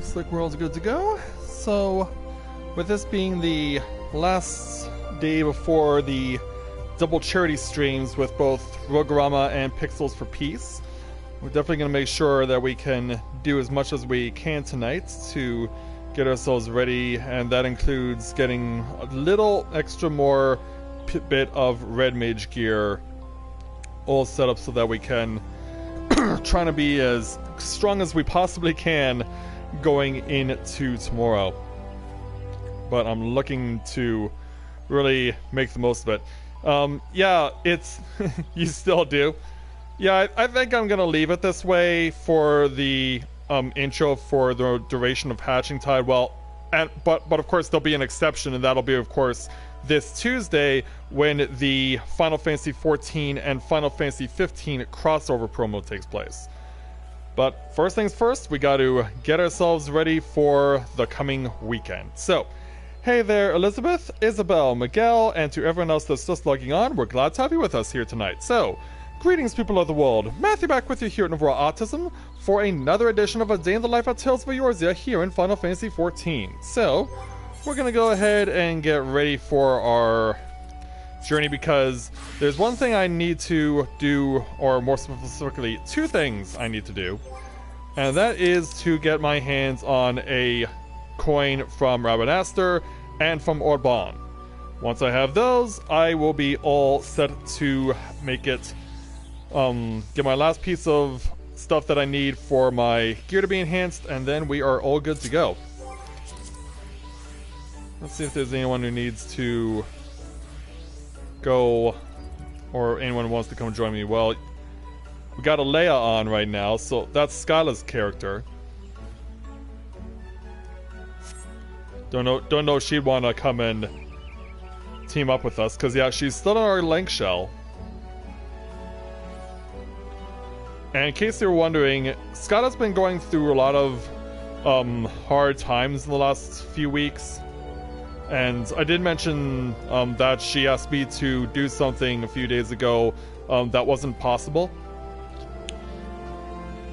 looks like we're all good to go. So, with this being the last day before the double charity streams with both Rogorama and Pixels for Peace, we're definitely going to make sure that we can do as much as we can tonight to get ourselves ready, and that includes getting a little extra more bit of red mage gear all set up so that we can trying to be as strong as we possibly can going into tomorrow. But I'm looking to really make the most of it. Yeah, it's you still do. Yeah, I think I'm gonna leave it this way for the intro for the duration of Hatching Tide. Well, but of course there'll be an exception, and that'll be of course this Tuesday when the Final Fantasy XIV and Final Fantasy XV crossover promo takes place. But first things first, we got to get ourselves ready for the coming weekend. So, hey there, Elizabeth, Isabel, Miguel, and to everyone else that's just logging on, we're glad to have you with us here tonight. So, greetings, people of the world. Matthia back with you here at Novaura Autism for another edition of A Day in the Life of Tales of Eorzea here in Final Fantasy XIV. So, we're going to go ahead and get ready for our journey because there's one thing I need to do, or more specifically, two things I need to do, and that is to get my hands on a coin from Rabbinaster and from Orban. Once I have those, I will be all set to make it, get my last piece of stuff that I need for my gear to be enhanced, and then we are all good to go. Let's see if there's anyone who needs to go, or anyone who wants to come join me. Well, we got a Leia on right now, so that's Skyla's character. Don't know if she'd want to come and team up with us, because yeah, she's still in our link shell. And in case you were wondering, Skyla's been going through a lot of hard times in the last few weeks. And I did mention that she asked me to do something a few days ago that wasn't possible.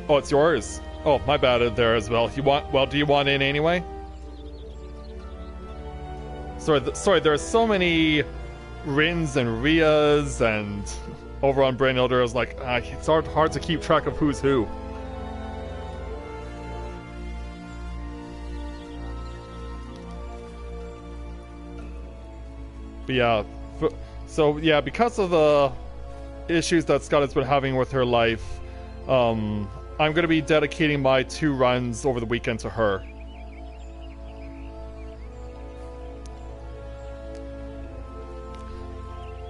Oh, it's yours. Oh, my bad there as well. Do you want in anyway? Sorry, there are so many Rins and Rias, and over on Brain Elder, I was like, it's hard to keep track of who's who. But yeah, so yeah, because of the issues that Scott has been having with her life, I'm going to be dedicating my 2 runs over the weekend to her.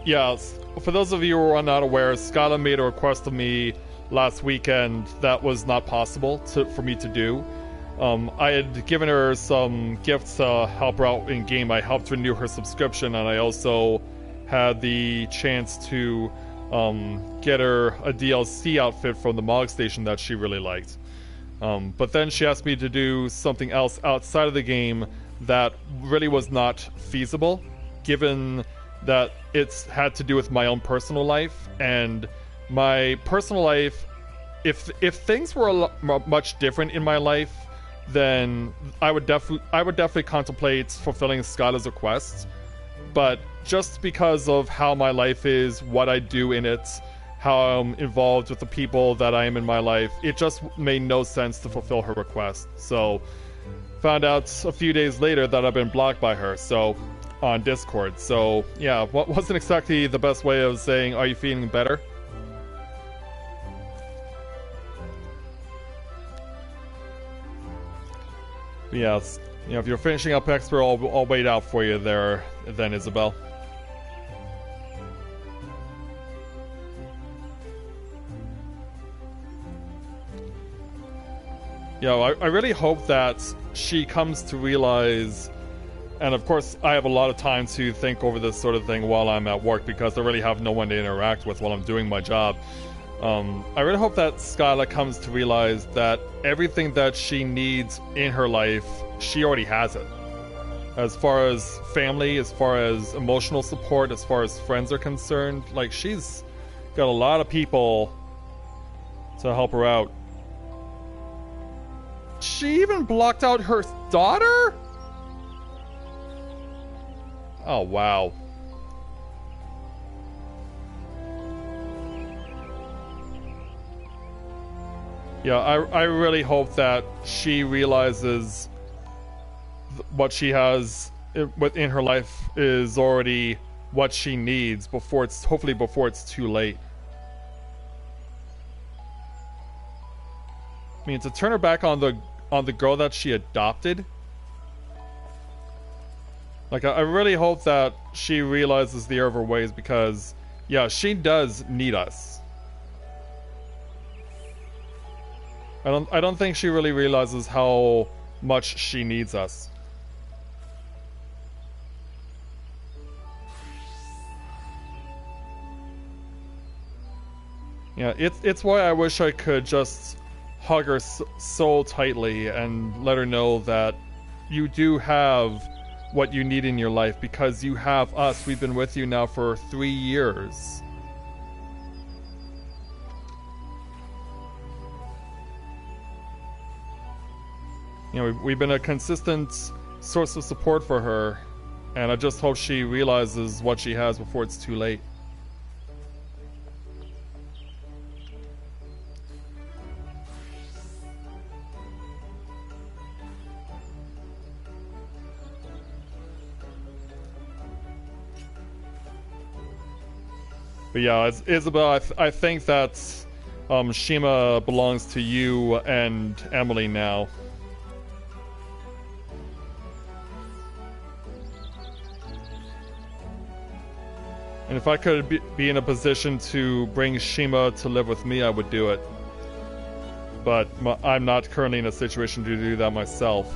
Yeah, for those of you who are not aware, Skyla made a request of me last weekend that was not possible for me to do. I had given her some gifts to help her out in game. I helped renew her subscription, and I also had the chance to get her a DLC outfit from the Mog Station that she really liked. But then she asked me to do something else outside of the game that really was not feasible, given that it's had to do with my own personal life. And my personal life, if things were much different in my life, then I would definitely contemplate fulfilling Skyla's requests. But just because of how my life is, what I do in it, how I'm involved with the people that I am in my life, it just made no sense to fulfill her request. So, found out a few days later that I've been blocked by her, so on Discord. So, yeah, what wasn't exactly the best way of saying, are you feeling better? Yes, you know, if you're finishing up Expert, I'll wait out for you there then, Isabel. You know, I really hope that she comes to realize, and of course I have a lot of time to think over this sort of thing while I'm at work because I really have no one to interact with while I'm doing my job. I really hope that Skyla comes to realize that everything that she needs in her life, she already has it. As far as family, as far as emotional support, as far as friends are concerned, like, she's got a lot of people to help her out. She even blocked out her daughter? Oh, wow. Yeah, I really hope that she realizes what she has within her life is already what she needs hopefully before it's too late. I mean, to turn her back on the girl that she adopted. Like, I really hope that she realizes the error of her ways, because yeah, she does need us. I don't think she really realizes how much she needs us. Yeah, it's why I wish I could just hug her so tightly and let her know that you do have what you need in your life, because you have us. We've been with you now for 3 years. You know, we've been a consistent source of support for her, and I just hope she realizes what she has before it's too late. But yeah, Isabel, I think that Shima belongs to you and Emily now. And if I could be in a position to bring Shima to live with me, I would do it. But I'm not currently in a situation to do that myself.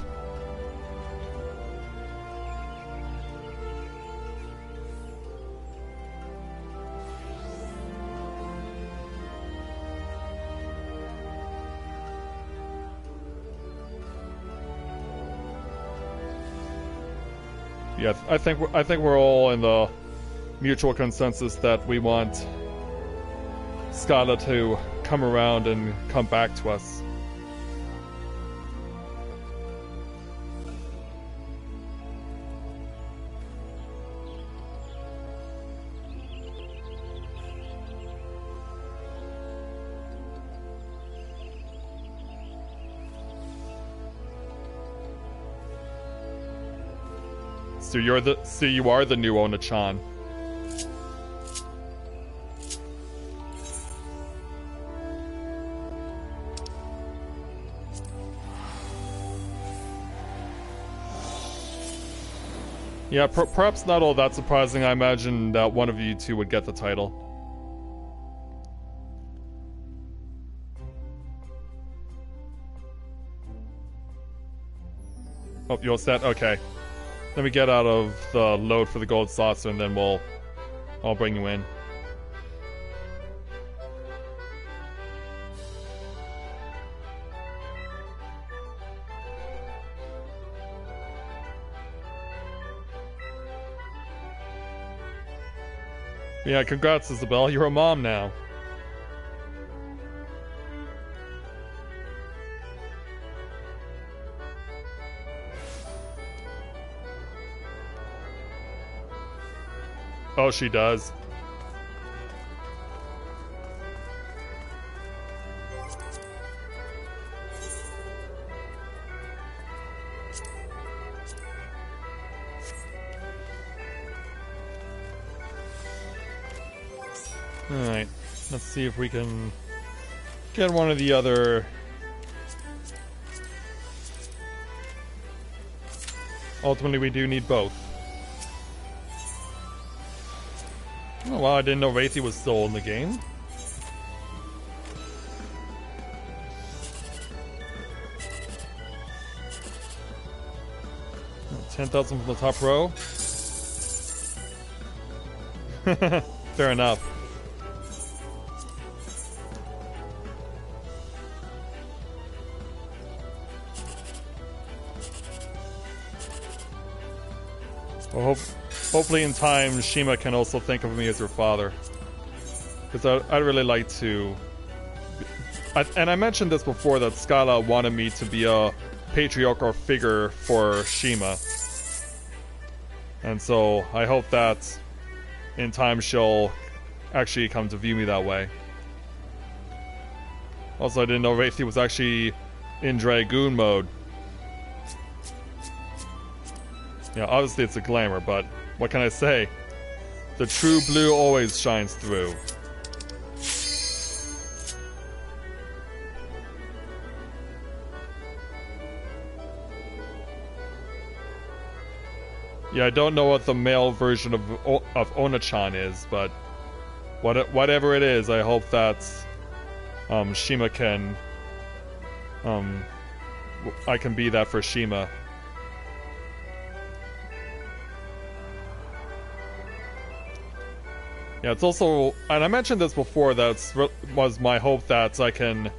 Yeah, I think we're all in the mutual consensus that we want Skyla to come around and come back to us. So you are the new Ona-chan. Yeah, perhaps not all that surprising. I imagine that one of you two would get the title. Oh, you all set? Okay. Let me get out of the load for the gold saucer, and then I'll bring you in. Yeah, congrats, Isabel. You're a mom now. Oh, she does. Alright, let's see if we can get one of the other... Ultimately, we do need both. Oh wow, I didn't know Wraithy was still in the game. Oh, 10,000 from the top row. Fair enough. Well, hopefully in time, Shima can also think of me as her father. Because I'd really like to... and I mentioned this before, that Skyla wanted me to be a patriarchal figure for Shima. And so I hope that in time she'll actually come to view me that way. Also, I didn't know Wraithy was actually in Dragoon mode. Yeah, obviously it's a glamour, but what can I say? The true blue always shines through. Yeah, I don't know what the male version of Ona-chan is, but whatever it is, I hope that Shima can I can be that for Shima. Yeah, it's also, and I mentioned this before, that was my hope that I can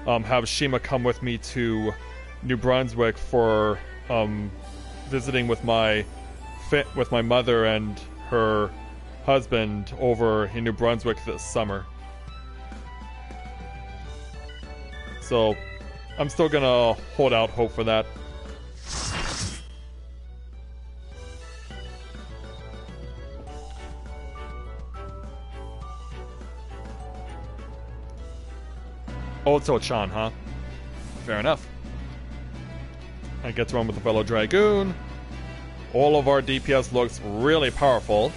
have Shima come with me to New Brunswick for visiting with my mother and her husband over in New Brunswick this summer. So I'm still gonna hold out hope for that. Oto-chan, huh? Fair enough. I get to run with the fellow Dragoon. All of our DPS looks really powerful.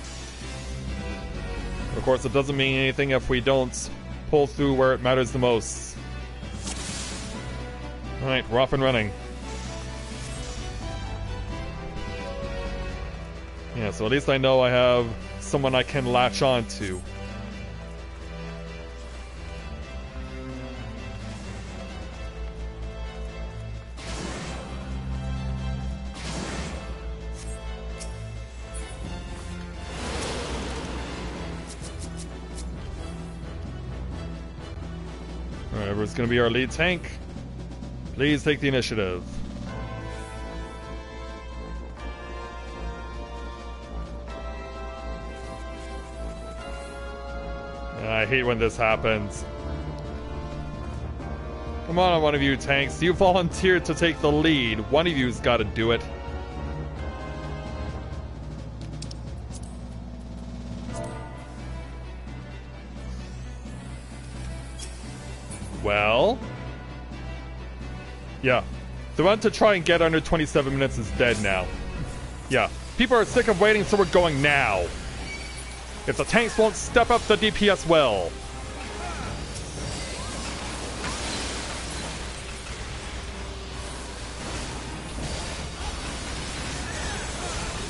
Of course, it doesn't mean anything if we don't pull through where it matters the most. Alright, we're off and running. Yeah, so at least I know I have someone I can latch on to. Whoever's going to be our lead tank, please take the initiative. I hate when this happens. Come on, one of you tanks. You volunteered to take the lead. One of you's got to do it. Well, yeah, the one to try and get under 27 minutes is dead now. Yeah, people are sick of waiting, so we're going now. If the tanks won't step up the DPS well.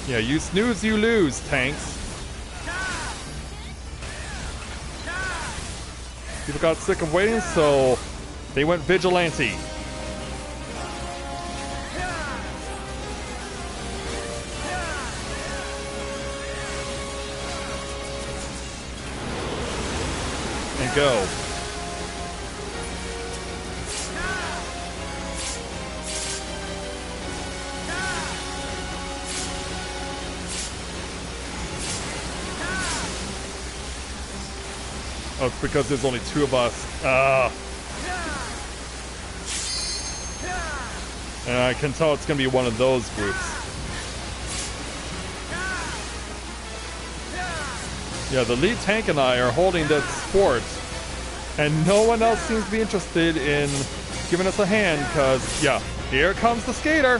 Yeah, you snooze, you lose, tanks. People got sick of waiting, so they went vigilante. And go. Oh, it's because there's only two of us. And I can tell it's going to be one of those groups. Yeah, the lead tank and I are holding this fort, and no one else seems to be interested in giving us a hand, because, yeah, here comes the skater.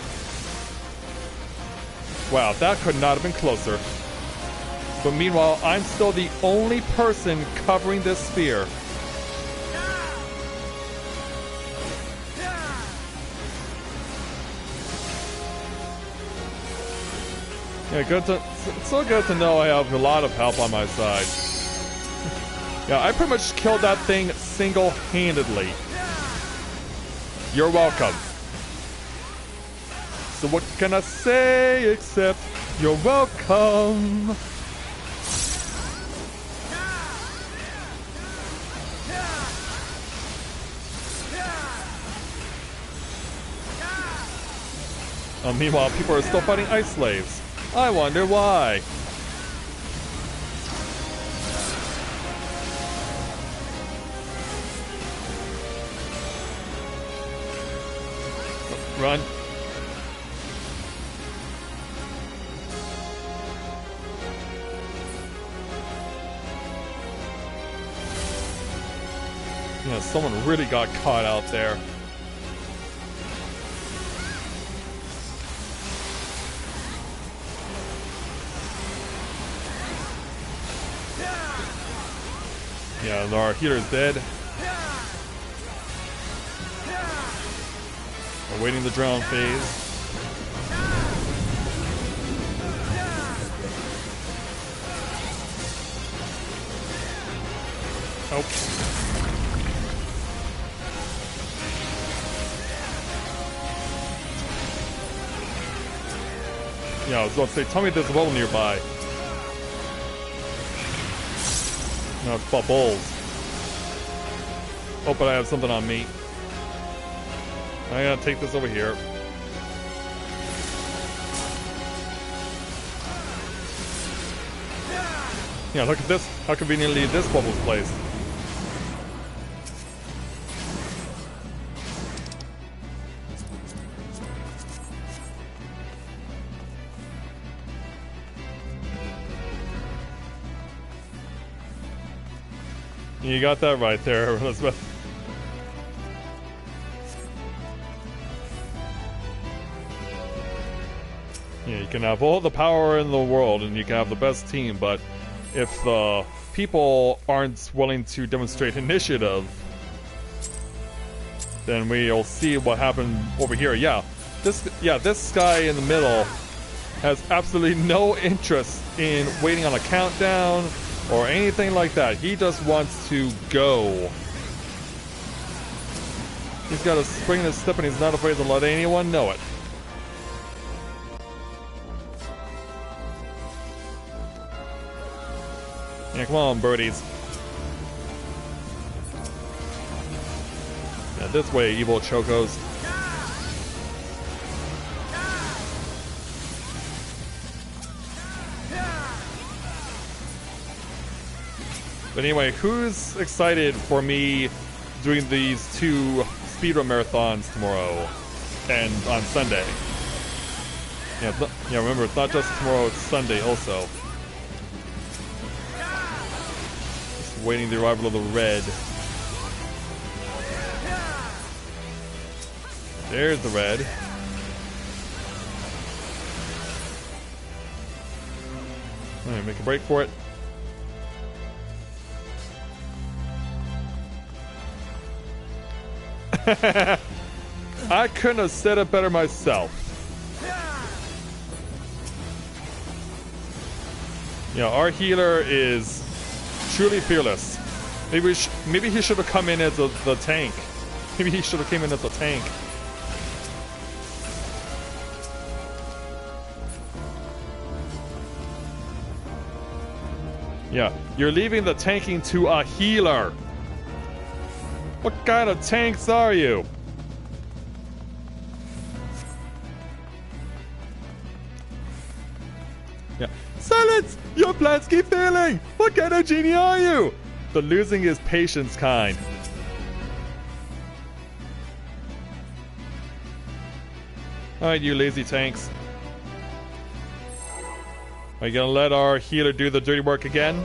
Wow, that could not have been closer. But meanwhile, I'm still the only person covering this sphere. Yeah, it's so good to know I have a lot of help on my side. Yeah, I pretty much killed that thing single-handedly. You're welcome. So what can I say except you're welcome? Meanwhile, people are still fighting ice slaves. I wonder why. Run. Yeah, someone really got caught out there. Yeah, our healer's dead. We're waiting the drown phase. Oh. Yeah, I was about to say, tell me there's a bubble nearby. No, it's bubbles. Oh, but I have something on me. I gotta take this over here. Yeah, look at this. How conveniently this bubble's placed. You got that right there, Elizabeth. Yeah, you can have all the power in the world and you can have the best team, but if the people aren't willing to demonstrate initiative, then we'll see what happened over here. Yeah, this guy in the middle has absolutely no interest in waiting on a countdown or anything like that. He just wants to go. He's got a spring in his step and he's not afraid to let anyone know it. Yeah, come on, birdies. Yeah, this way, evil chocos. But anyway, who's excited for me doing these 2 speedrun marathons tomorrow and on Sunday? Yeah, remember, it's not just tomorrow, it's Sunday also. Just waiting the arrival of the red. There's the red. Alright, make a break for it. I couldn't have said it better myself. Yeah, our healer is truly fearless. Maybe he should have come in as the tank. Maybe he should have came in as a tank. Yeah, you're leaving the tanking to a healer. What kind of tanks are you? Yeah. Silence! Your plans keep failing! What kind of genie are you? The losing is patience kind. Alright, you lazy tanks. Are you gonna let our healer do the dirty work again?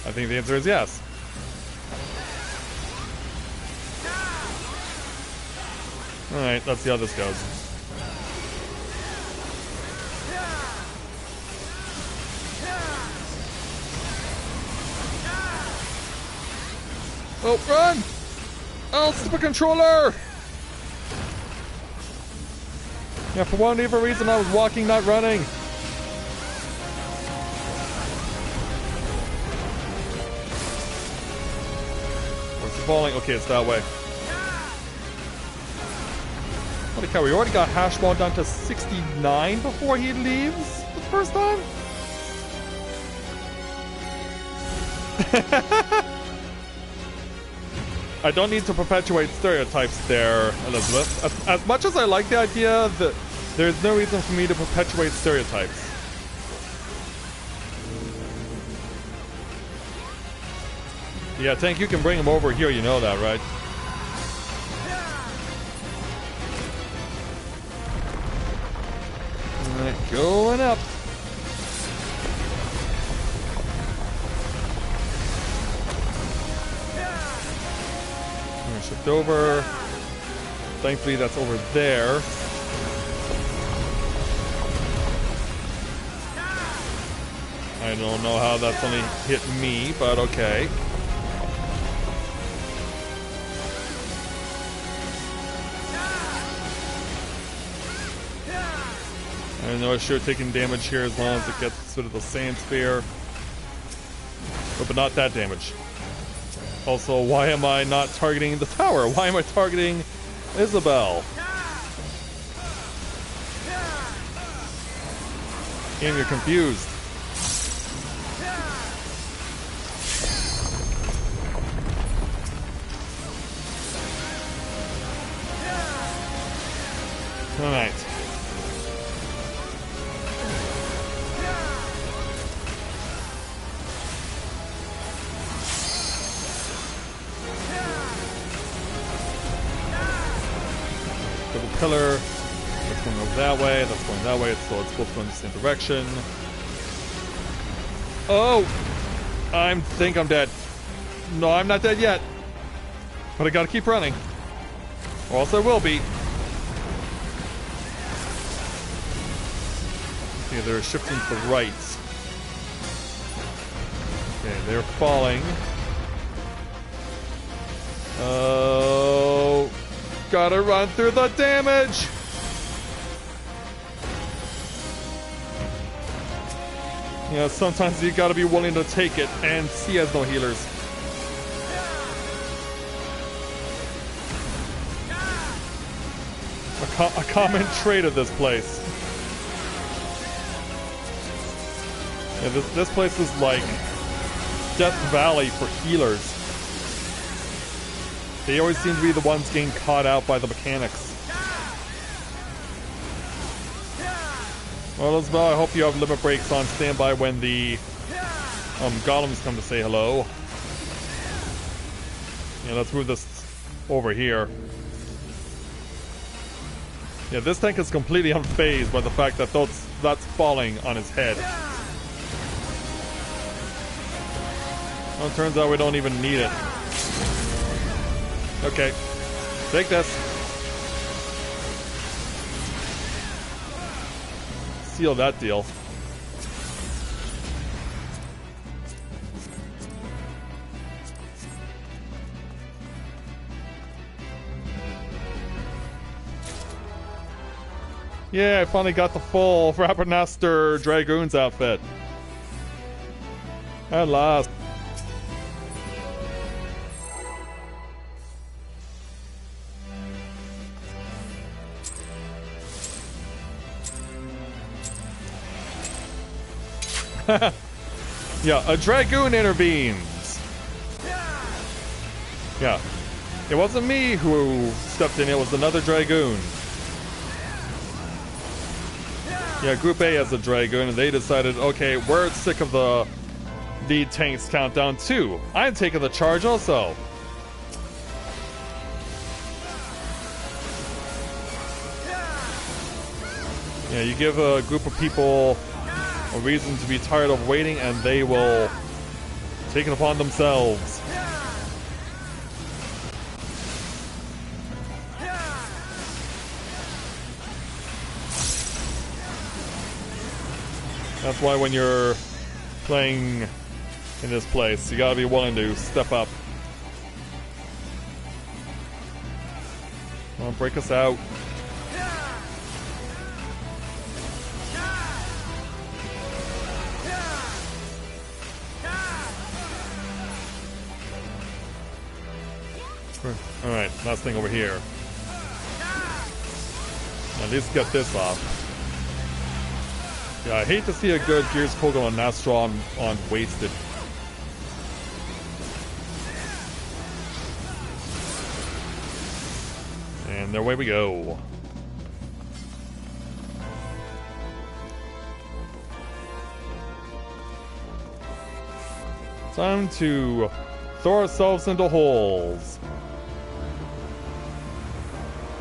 I think the answer is yes. Alright, let's see how this goes. Oh, run! Oh, super controller! Yeah, for whatever reason I was walking, not running. Falling. Okay, it's that way. Holy cow, we already got Hashball down to 69 before he leaves the first time? I don't need to perpetuate stereotypes there, Elizabeth. As much as I like the idea, that there's no reason for me to perpetuate stereotypes. Yeah, Tank, you can bring him over here, you know that, right? Alright, going up. I'm gonna shift over. Thankfully, that's over there. I don't know how that's only hit me, but okay. I know I should have taken damage here as long as it gets sort of the sand spear. But not that damage. Also, why am I not targeting the tower? Why am I targeting Isabel? Game, you're confused. Alright. Double pillar. That's going over that way. That's going that way. So it's both going in the same direction. Oh! I think I'm dead. No, I'm not dead yet. But I gotta keep running. Or else I will be. Okay, they're shifting to the right. Okay, they're falling. Oh, gotta run through the damage. Yeah, sometimes you gotta be willing to take it, and he has no healers. A common trait of this place. Yeah, this place is like Death Valley for healers. They always seem to be the ones getting caught out by the mechanics. Well, Isabel, I hope you have limit breaks on standby when the golems come to say hello. Yeah, let's move this over here. Yeah, this tank is completely unfazed by the fact that that's falling on his head. Well, it turns out we don't even need it. Okay. Take this. Seal that deal. Yeah, I finally got the full Rabernaster Dragoons outfit. At last. Yeah, a Dragoon intervenes. Yeah. It wasn't me who stepped in, it was another Dragoon. Yeah, Group A has a Dragoon, and they decided, okay, we're sick of the lead tanks countdown too. I'm taking the charge also. Yeah, you give a group of people a reason to be tired of waiting, and they will take it upon themselves. That's why when you're playing in this place, you gotta be willing to step up. Come on, break us out. Alright, last thing over here. At least get this off. Yeah, I hate to see a good Gears Kogan on Nastro on wasted. And away we go. Time to throw ourselves into holes.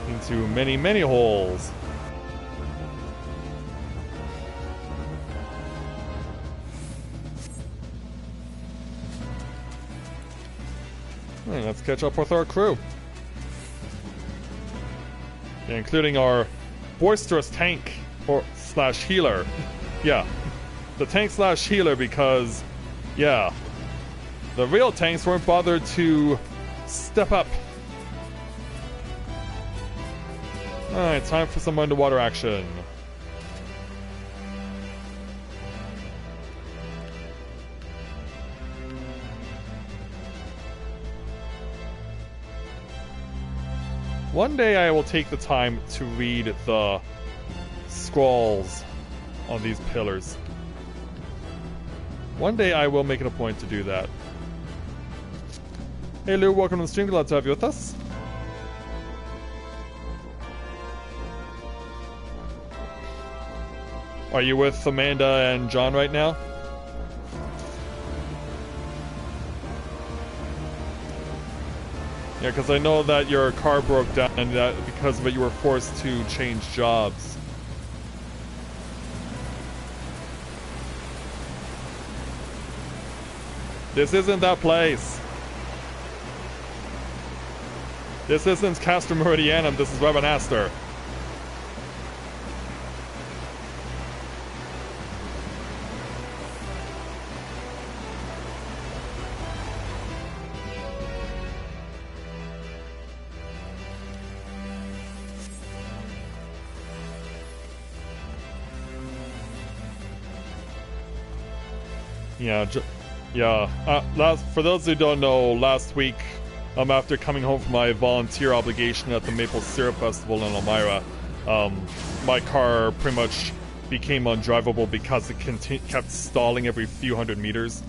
Into many, many holes. Alright, let's catch up with our crew. Yeah, including our boisterous tank or slash healer. Yeah, the tank slash healer because, yeah, the real tanks weren't bothered to step up. Alright, time for some underwater action. One day I will take the time to read the scrawls on these pillars. One day I will make it a point to do that. Hey Lou, welcome to the stream. Glad to have you with us. Are you with Amanda and John right now? Yeah, because I know that your car broke down and that because of it you were forced to change jobs. This isn't that place. This isn't Castor Meridianum, this is Webanaster. Yeah, for those who don't know, last week, after coming home from my volunteer obligation at the Maple Syrup Festival in Elmira, my car pretty much became undrivable because it kept stalling every few hundred meters.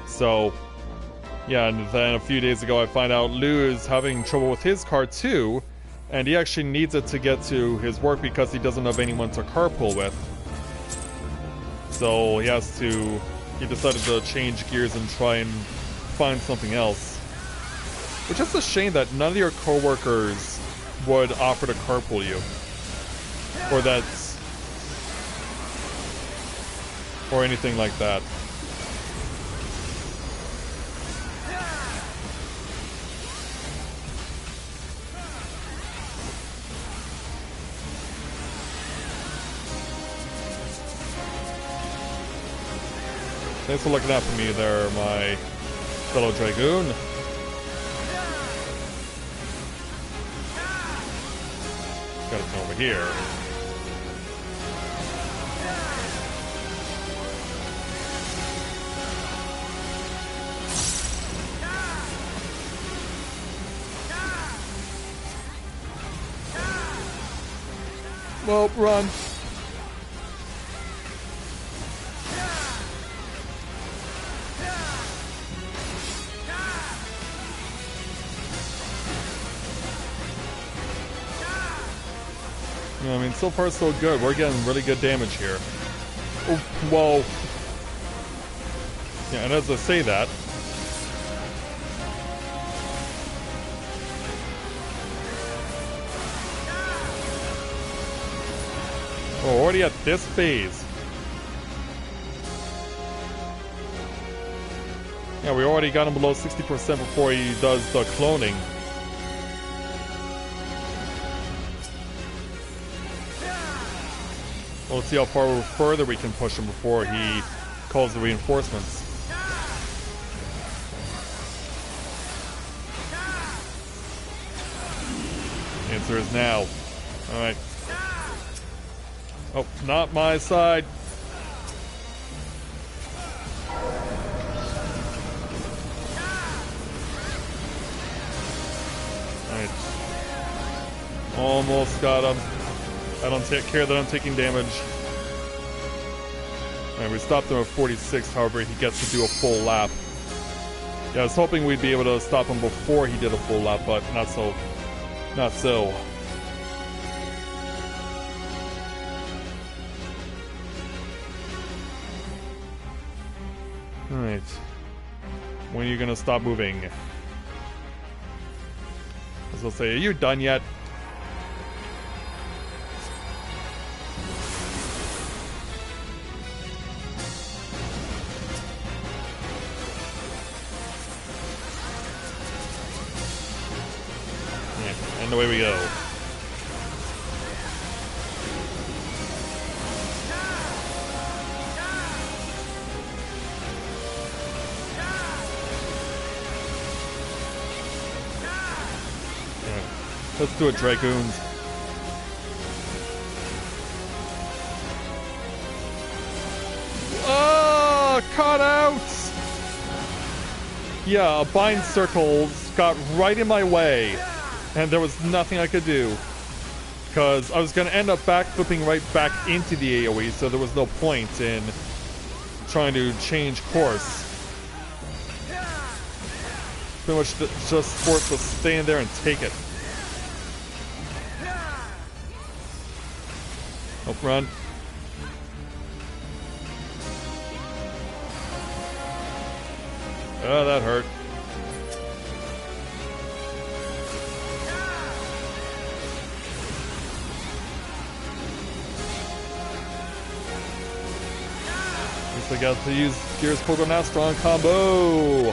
So, yeah, and then a few days ago I find out Lou is having trouble with his car too, and he actually needs it to get to his work because he doesn't have anyone to carpool with. So he decided to change gears and try and find something else. Which is a shame that none of your coworkers would offer to carpool you. Or anything like that. Thanks for looking out for me there, my fellow Dragoon. Gotta come over here. Well, run. I mean, so far so good. We're getting really good damage here. Oh, whoa. Yeah, and as I say that... Oh, already at this phase. Yeah, we already got him below 60% before he does the cloning. Well, let's see how far further we can push him before he calls the reinforcements. The answer is now. Alright. Oh, not my side. Alright. Almost got him. I don't take care that I'm taking damage. Alright, we stopped him at 46, however, he gets to do a full lap. Yeah, I was hoping we'd be able to stop him before he did a full lap, but not so. Not so. Alright. When are you gonna stop moving? As I'll say, are you done yet? Yeah, and away we go. Let's do it, Dragoons. Oh, caught out! Yeah, a bind circles got right in my way, and there was nothing I could do. Because I was going to end up backflipping right back into the AoE, so there was no point in trying to change course. Pretty much just forced to stand there and take it. Oh, run. Oh, that hurt. Guess I got to use Gears Pogo now. Strong combo.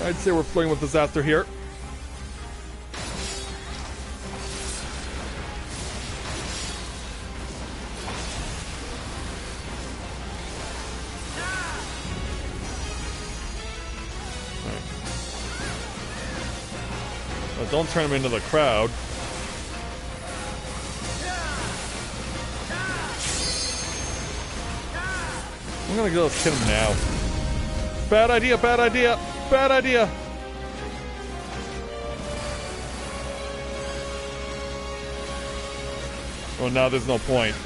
I'd say we're flirting with disaster here. Don't turn him into the crowd. I'm gonna go hit him now. Bad idea, bad idea, bad idea. Well, now there's no point.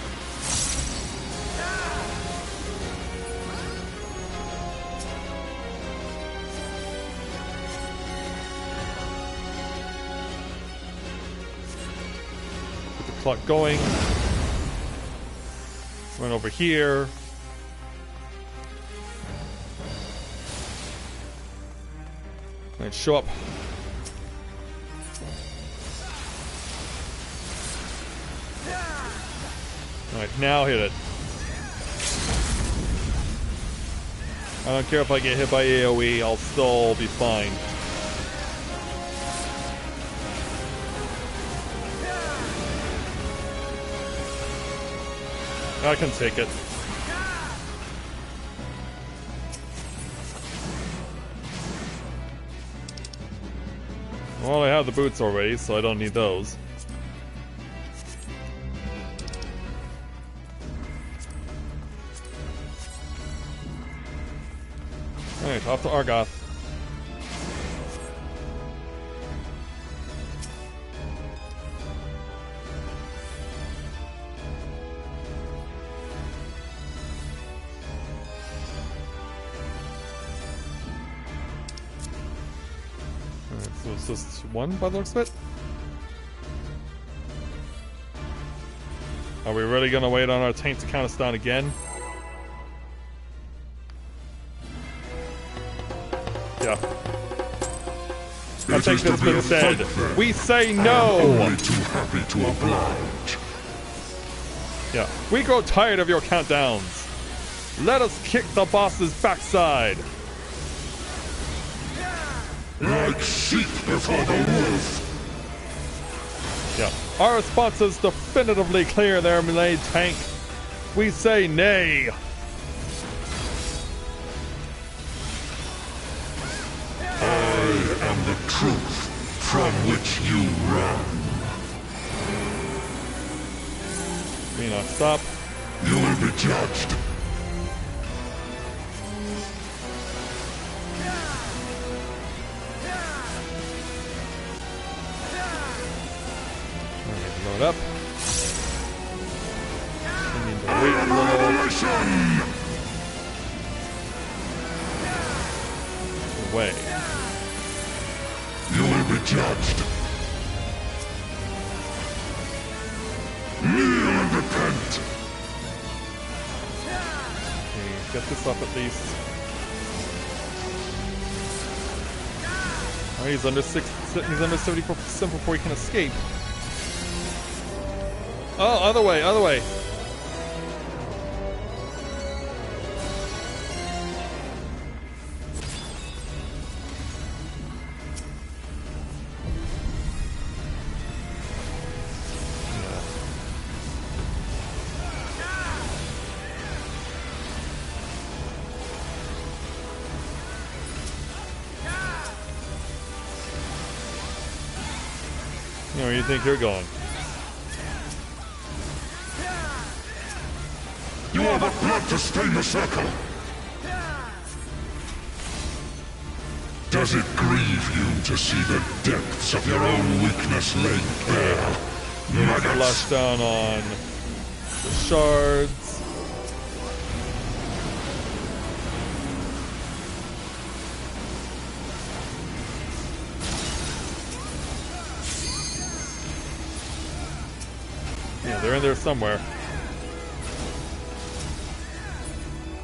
Clock going. Run over here. And show up. Alright, now hit it. I don't care if I get hit by AoE, I'll still be fine. I can take it. Well, I have the boots already, so I don't need those. Alright, off to Argoth. So it's just one by the looks of it? Are we really gonna wait on our tank to count us down again? Yeah. I think that's been said. We say no! Only too happy to oblige. Yeah. We grow tired of your countdowns. Let us kick the boss's backside. Like sheep before the wolf. Yeah. Our response is definitively clear there, melee tank. We say nay. I am the truth from which you run. Mina, stop. You will be judged. Load up. I need to wait a little. Away. You will be judged. Kneel and repent. get this up at least. Alright, he's under 74% before he can escape. Oh, other way, other way. Where do you think you're going? You are the blood to stain the circle. Does it grieve you to see the depths of your own weakness laid bare? Maggots. Flush down on the shards. Yeah, they're in there somewhere.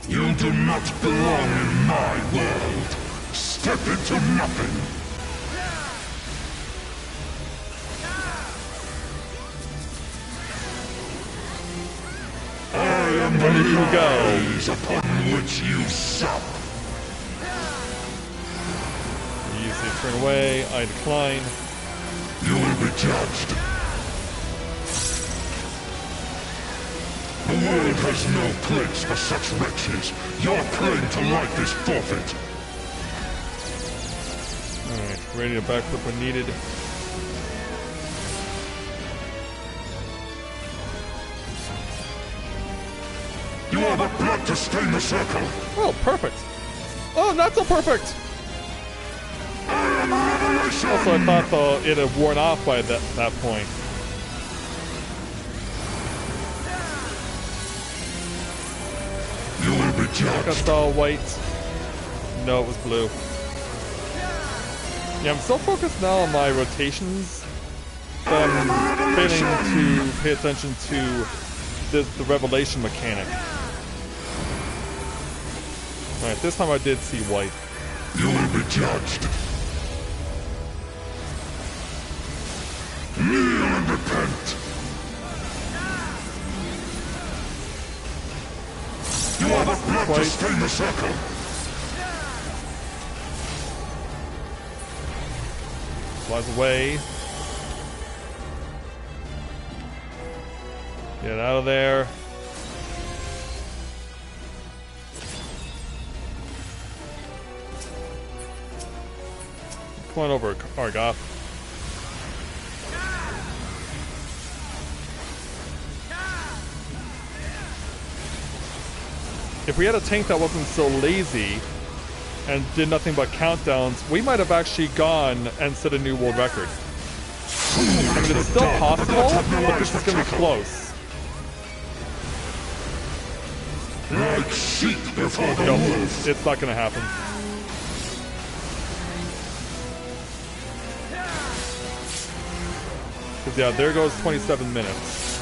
You do not belong in my world. Step into nothing. I am the lies upon which you sup. Easy, turn away. I decline. You will be judged. The world has no place for such wretches. Your claim to life is forfeit. Alright, ready to backflip when needed. You are the blood to stain the circle. Oh, perfect. Oh, not so perfect. I am a revelation. Also, I thought it had worn off by that point. You will be judged. I saw white. No, it was blue. Yeah, I'm so focused now on my rotations that I'm failing to pay attention to the revelation mechanic. Alright, this time I did see white. You will be judged. Kneel and repent. You are the blood to stain the circle. Flies away. Get out of there. Come on over, Argoth. If we had a tank that wasn't so lazy and did nothing but countdowns, we might have actually gone and set a new world record. I mean, it's still possible, but this is going to be close. Like sheep before the Nope, wolf. it's not going to happen. Because, yeah, there goes 27 minutes.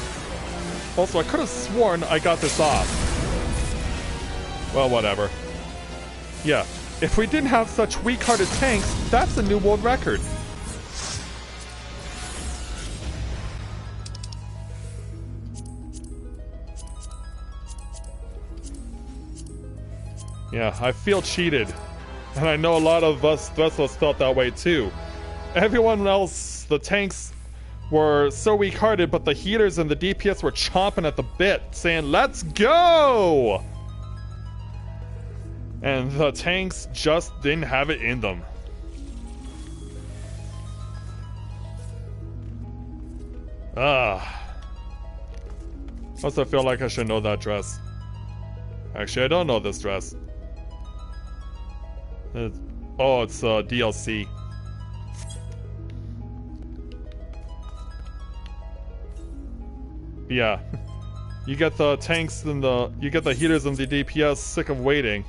Also, I could have sworn I got this off. Well, whatever. Yeah, if we didn't have such weak-hearted tanks, that's a new world record. Yeah, I feel cheated. And I know a lot of us, the rest of us felt that way too. Everyone else, the tanks were so weak-hearted, but the healers and the DPS were chomping at the bit, saying, "Let's go!" And the tanks just didn't have it in them. Must I feel like I should know that dress. Actually, I don't know this dress. It's DLC. Yeah. You get the tanks and you get the healers and the DPS sick of waiting.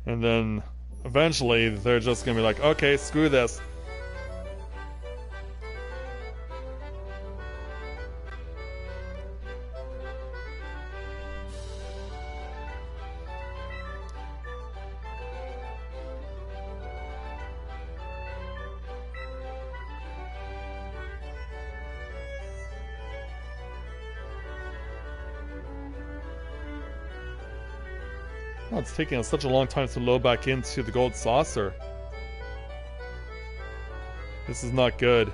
And then eventually they're just gonna be like, okay, screw this. Oh, it's taking us such a long time to load back into the gold saucer. This is not good.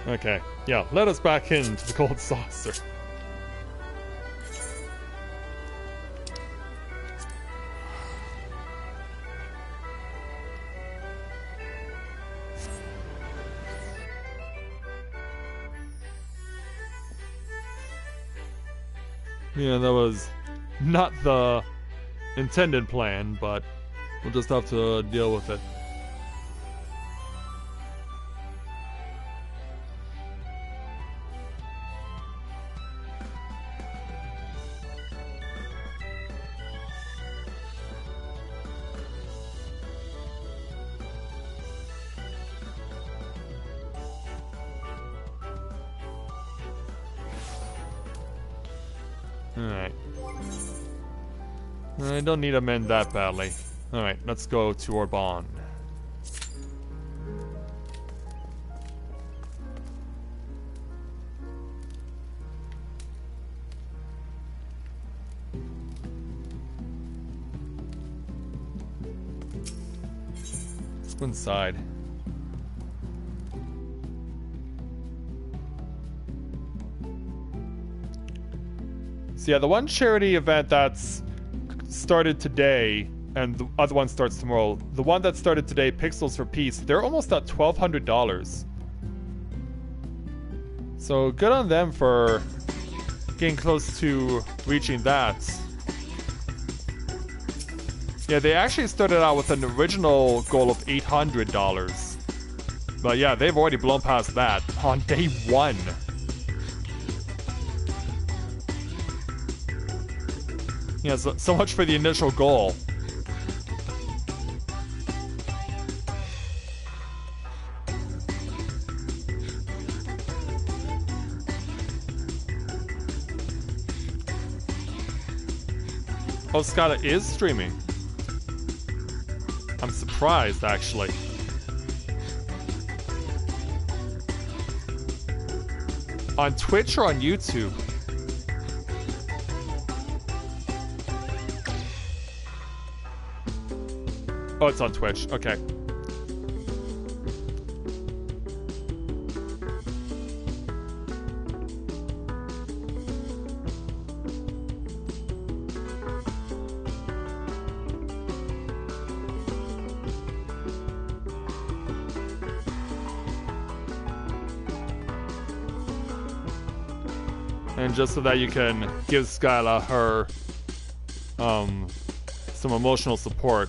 Okay, yeah, let us back into the gold saucer. Yeah, that was not the intended plan, but we'll just have to deal with it. Alright. I don't need to mend that badly. Alright, let's go to Orban. Let's go inside. So yeah, the one charity event that's started today, and the other one starts tomorrow. The one that started today, Pixels for Peace, they're almost at $1,200. So good on them for getting close to reaching that. Yeah, they actually started out with an original goal of $800. But yeah, they've already blown past that on day one. Yeah, so much for the initial goal. Oh, Skyla is streaming. I'm surprised, actually. On Twitch or on YouTube? Oh, it's on Twitch. Okay. And just so that you can give Skyla her some emotional support.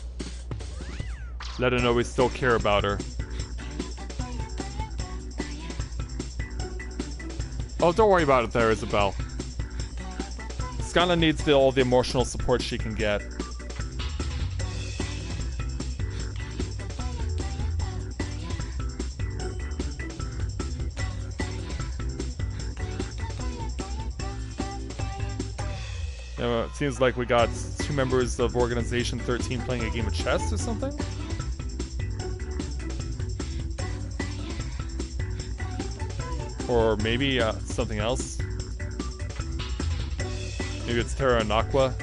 Let her know we still care about her. Oh, don't worry about it there, Isabel. Skyla needs all the emotional support she can get. Yeah, it seems like we got 2 members of Organization 13 playing a game of chess or something? Or maybe something else. Maybe it's Terra and Aqua.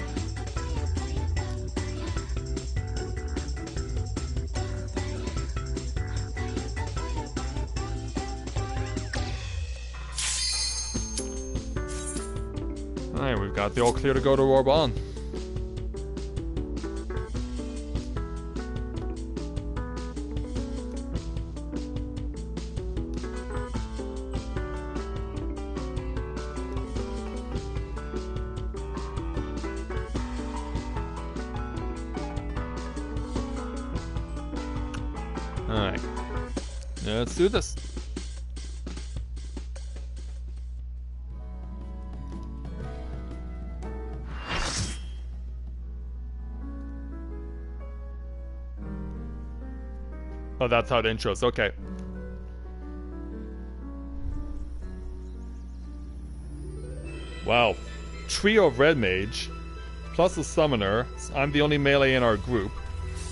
Alright, we've got the all clear to go to Orban. Alright. Let's do this. Oh, that's how it intros. Okay. Wow. Trio of Red Mage, plus a Summoner. I'm the only melee in our group,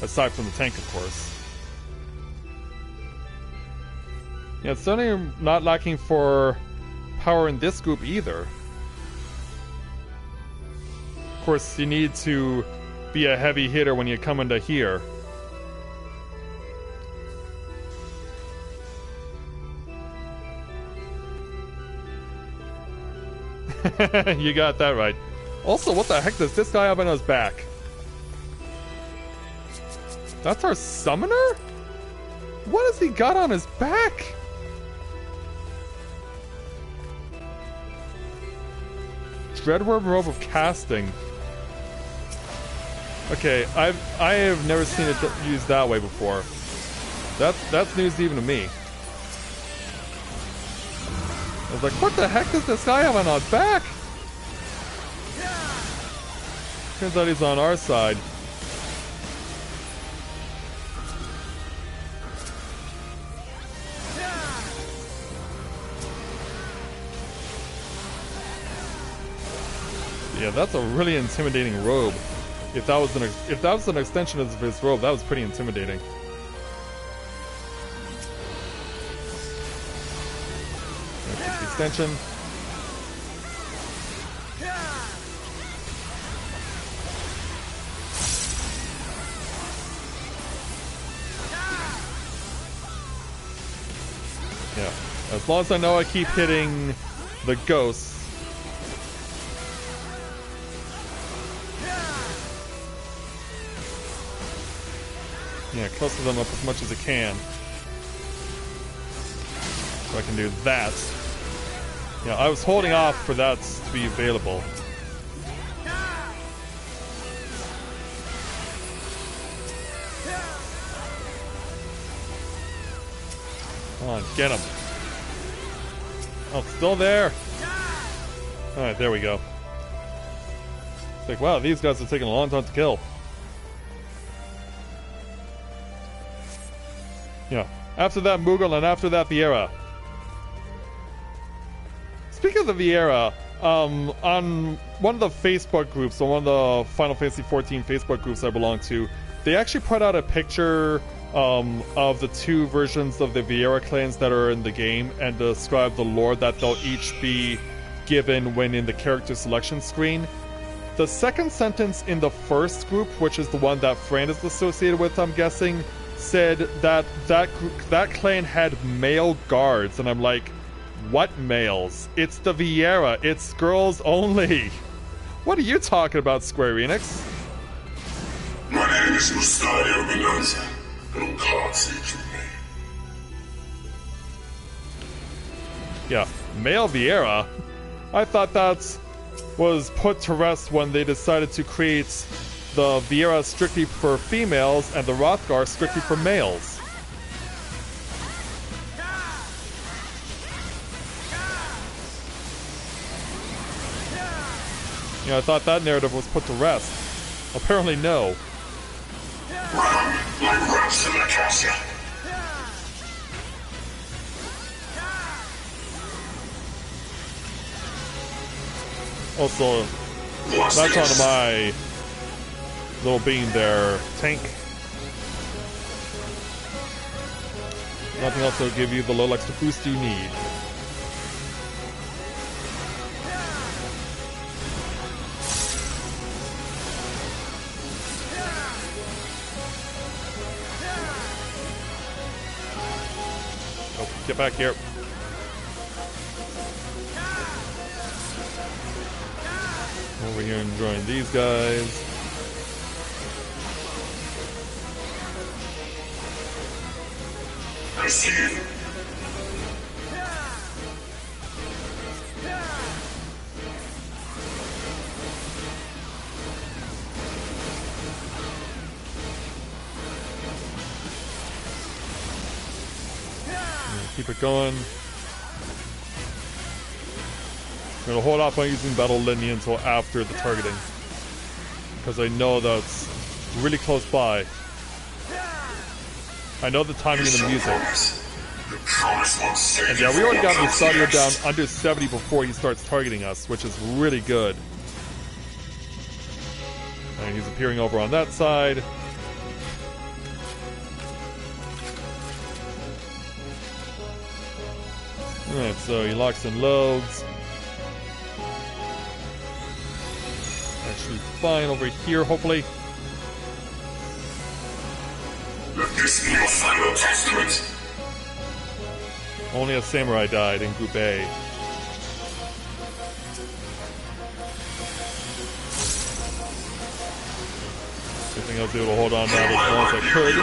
aside from the tank, of course. Yeah, it's certainly not lacking for power in this group either. Of course, you need to be a heavy hitter when you come into here. You got that right. Also, what the heck does this guy have on his back? That's our summoner? What has he got on his back? Dreadworm robe of casting. Okay, I have never seen it used that way before. That's news even to me. I was like, what the heck does this guy have on his back? Turns out he's on our side. Yeah, that's a really intimidating robe. If that was an extension of his robe, that was pretty intimidating. That's the extension. Yeah, as long as I know I keep hitting the ghosts. Yeah, cluster them up as much as I can. So I can do that. Yeah, I was holding off for that to be available. Come on, get him. Oh, it's still there. Alright, there we go. It's like, wow, these guys are taking a long time to kill. Yeah. After that, Moogle, and after that, Viera. Speaking of the Viera, on one of the Facebook groups, or one of the Final Fantasy XIV Facebook groups I belong to, they actually put out a picture of the two versions of the Viera clans that are in the game and describe the lore that they'll each be given when in the character selection screen. The second sentence in the first group, which is the one that Fran is associated with, I'm guessing, said that clan had male guards, and I'm like, what males? It's the Viera. It's girls only. What are you talking about, Square Enix? My name is Matthia Bonanza. No card seeks with me. Yeah, male Viera. I thought that was put to rest when they decided to create the Viera strictly for females and the Hrothgar strictly for males. Yeah, I thought that narrative was put to rest. Apparently no. Run like rats in the castle. Also, that's on my little beam there, tank. Nothing else will give you the little extra boost you need. Oh, get back here. Over here enjoying these guys. I see you. Keep it going. I'm gonna hold off on using Battle Litany until after the targeting, because I know that's really close by. I know the timing of the music. And yeah, we already got Matthia down under 70 before he starts targeting us, which is really good. And he's appearing over on that side. Alright, so he locks and loads. Actually fine over here, hopefully. Let this be your final testament. Only a samurai died in Group A. I think I was able to hold on to that as long as I could.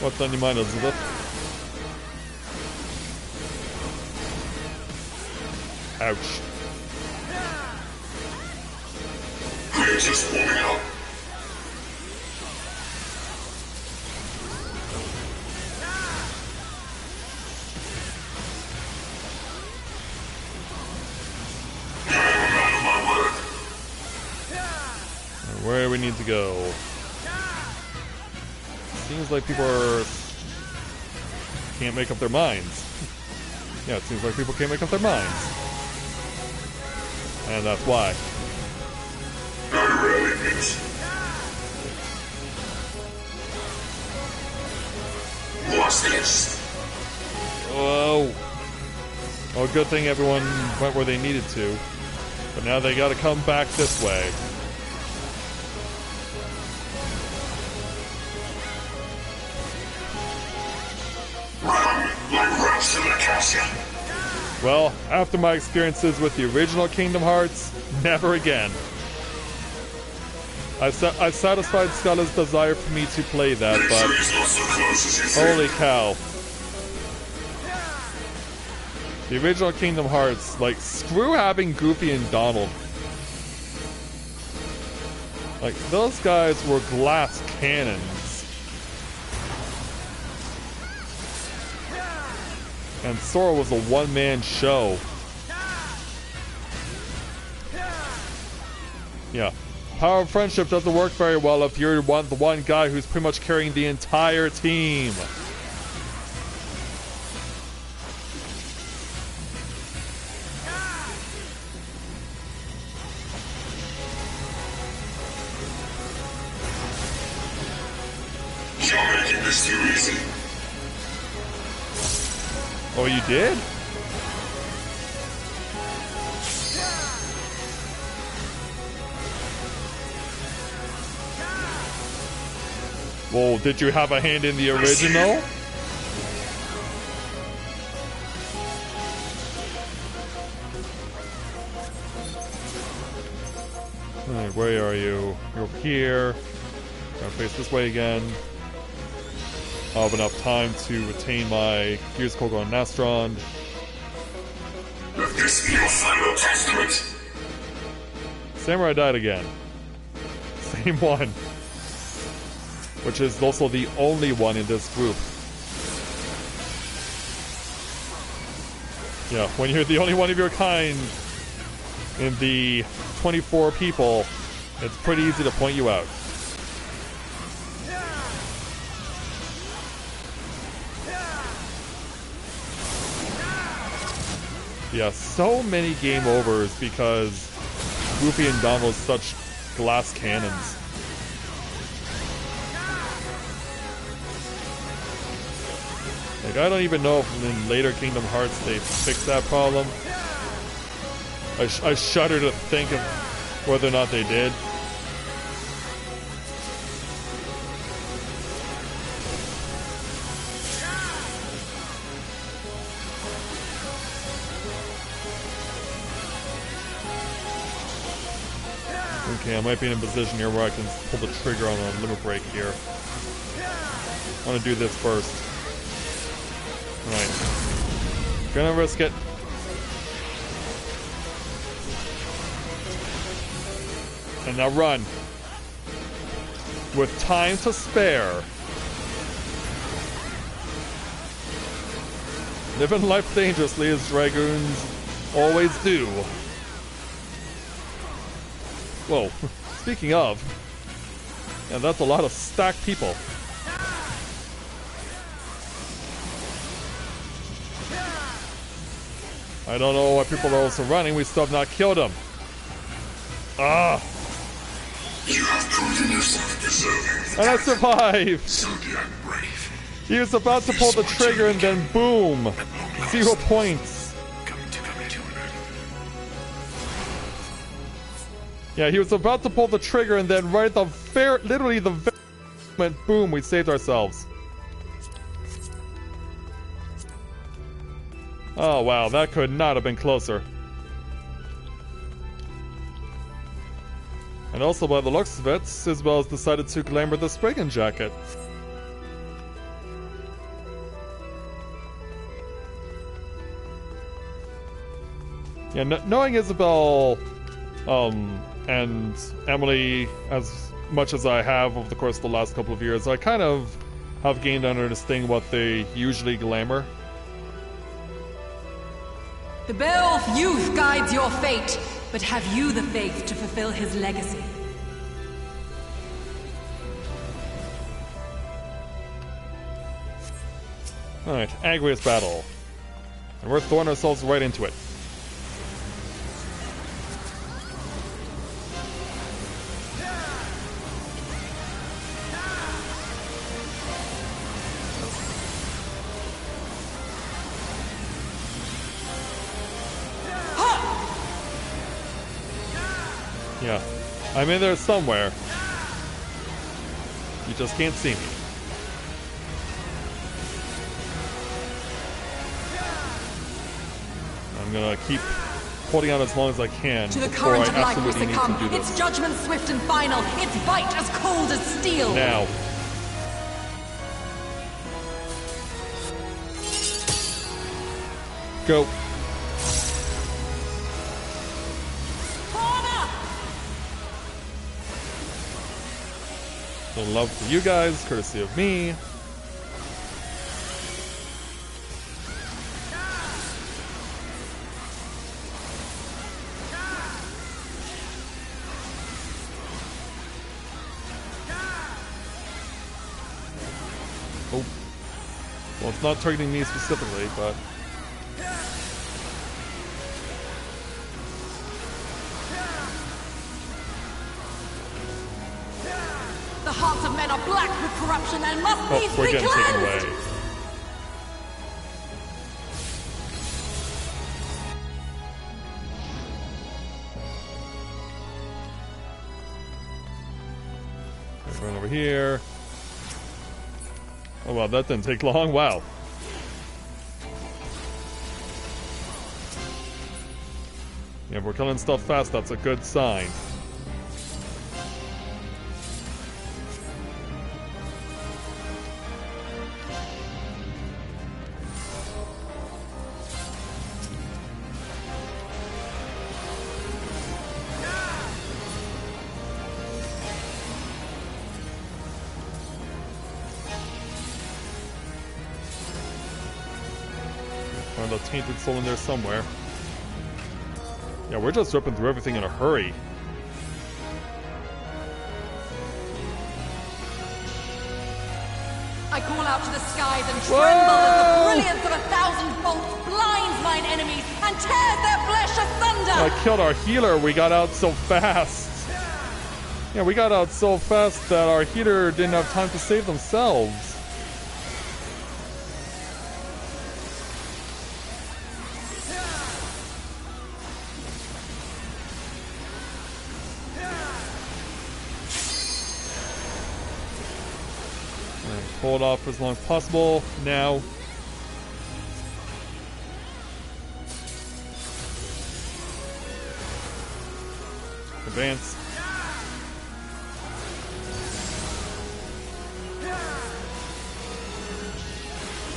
What's on your mind, Elizabeth? Ouch. We're just warming up. Where do we need to go? Seems like people can't make up their minds. Yeah, it seems like people can't make up their minds. And that's why. I rarely meet. What's this? Oh. Oh, good thing everyone went where they needed to. But now they gotta come back this way. Well, after my experiences with the original Kingdom Hearts, never again. I satisfied Sculla's desire for me to play that, but holy cow. The original Kingdom Hearts, like, screw having Goofy and Donald. Like, those guys were glass cannons. And Sora was a one-man show. Yeah. Power of friendship doesn't work very well if you're the one guy who's pretty much carrying the entire team. You're making this too easy. Oh, you did? Well, did you have a hand in the original? Alright, where are you? You're over here. Gotta face this way again. I'll have enough time to retain my Gears Kogo and Nastron. Let this be your final testament. Samurai died again. Same one. Which is also the only one in this group. Yeah, when you're the only one of your kind in the 24 people, it's pretty easy to point you out. Yeah, so many game overs because Goofy and Donald are such glass cannons. Like, I don't even know if in later Kingdom Hearts they fixed that problem. I shudder to think of whether or not they did. Okay, I might be in a position here where I can pull the trigger on a limit break here. I want to do this first. Alright. Gonna risk it. And now run. With time to spare. Living life dangerously as Dragoons always do. Whoa, speaking of, yeah, that's a lot of stacked people. I don't know why people are also running, we still have not killed them. Ah! You have proven yourself deserving. And I survived! Zodiac brave. He was about to pull the trigger and then boom! 0 points. Yeah, he was about to pull the trigger and then right at the literally the very moment, boom, we saved ourselves. Oh wow, that could not have been closer. And also by the looks of it, Isabel has decided to glamour the Spriggan jacket. Yeah, knowing Isabel, and Emily as much as I have over the course of the last couple of years, I kind of have gained to understand what they usually glamour. The Beowulf youth guides your fate, but have you the faith to fulfill his legacy? Alright, Agrius battle. And we're throwing ourselves right into it. Yeah, I'm in there somewhere. You just can't see me. I'm gonna keep holding out as long as I can to the before I current of life will absolutely need succumb. to do this. Its judgment swift and final, its bite as cold as steel. Now. Go. So love for you guys, courtesy of me. Oh. Well, it's not targeting me specifically, but... The hearts of men are black with corruption and must needs we're be getting taken cleansed! away. Okay, run over here. Oh wow, that didn't take long. Wow. Yeah, if we're killing stuff fast, that's a good sign. Find a tainted soul in there somewhere. Yeah, we're just ripping through everything in a hurry. I call out to the skies and tremble as the brilliance of 1,000 bolts blinds mine enemies and tears their flesh asunder! I killed our healer, we got out so fast. Yeah, we got out so fast that our healer didn't have time to save themselves. Hold off as long as possible. Now. Advance.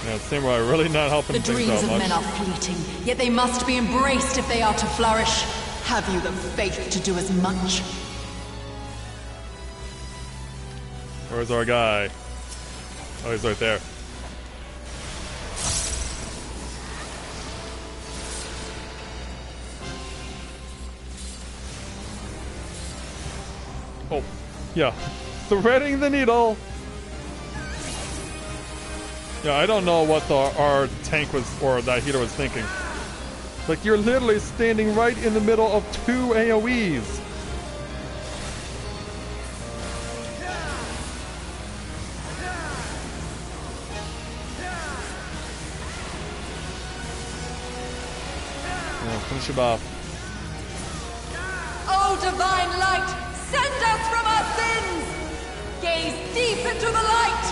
Yeah, Samurai really not helping The things dreams out of much. men are fleeting, yet they must be embraced if they are to flourish. Have you the faith to do as much? Where's our guy? Oh, he's right there. Oh, yeah. Threading the needle! Yeah, I don't know what our tank was, or that healer was thinking. Like, you're literally standing right in the middle of 2 AoEs. Finish him off. O divine light, send us from our sins! Gaze deep into the light!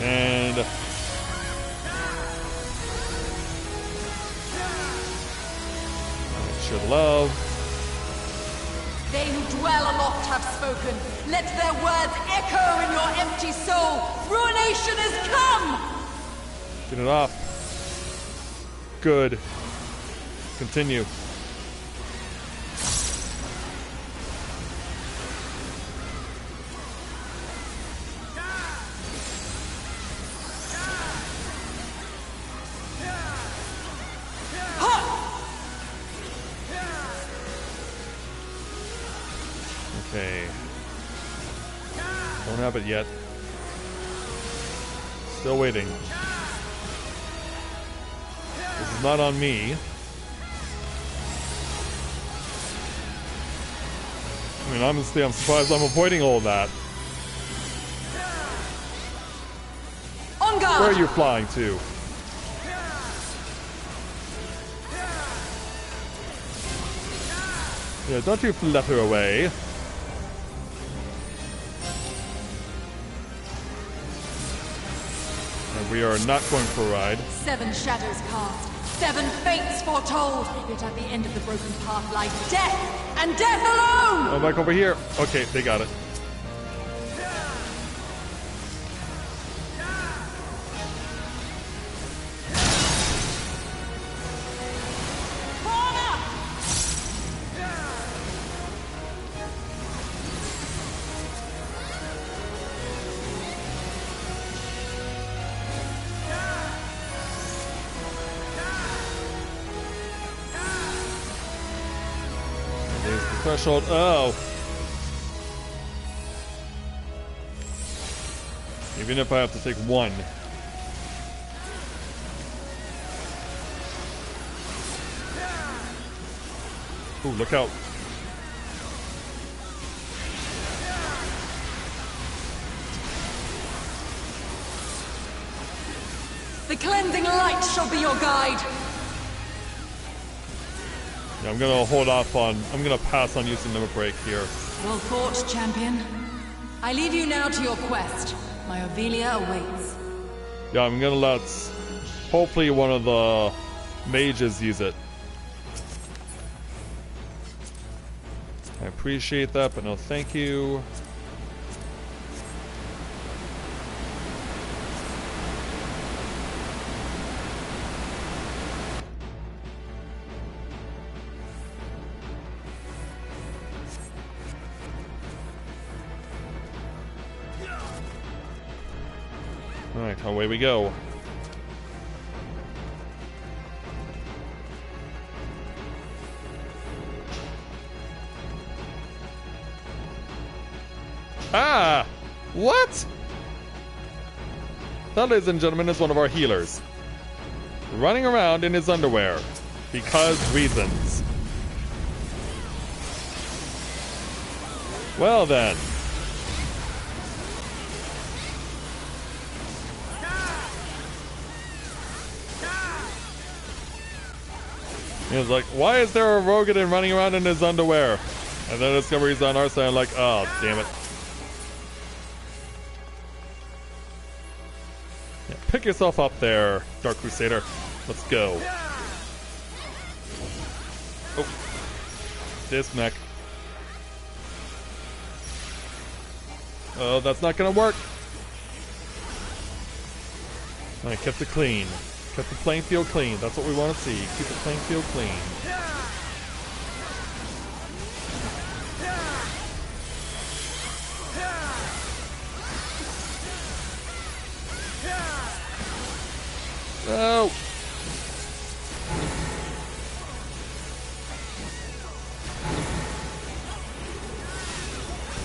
And... should love. They who dwell aloft have spoken. Let their words echo in your empty soul. Ruination is come! Get it off. Good. Continue. Okay. Don't have it yet. Still waiting. This is not on me. I mean, honestly, I'm surprised I'm avoiding all of that. On guard! Where are you flying to? Yeah, don't you flutter away. And we are not going for a ride. 7 shadows cast, 7 fates foretold. Yet at the end of the broken path lies death, and death alone! Oh, back over here. Okay, they got it. Threshold. Oh. Even if I have to take one. Ooh, look out. The cleansing light shall be your guide. Yeah, I'm gonna hold off on... I'm gonna pass on using Limit Break here. Well fought, champion. I leave you now to your quest. My Aurelia awaits. Yeah, I'm gonna let... hopefully one of the mages use it. I appreciate that, but no thank you. Alright, away we go. Ah! What? That, ladies and gentlemen, is one of our healers. Running around in his underwear. Because reasons. Well then. He was like, why is there a Rogadin running around in his underwear? And then I discover he's on our side. I'm like, oh, damn it. Yeah, pick yourself up there, Dark Crusader. Let's go. Oh. This mech. Oh, that's not gonna work. I kept it clean. Kept the playing field clean. That's what we want to see. Keep the playing field clean. No.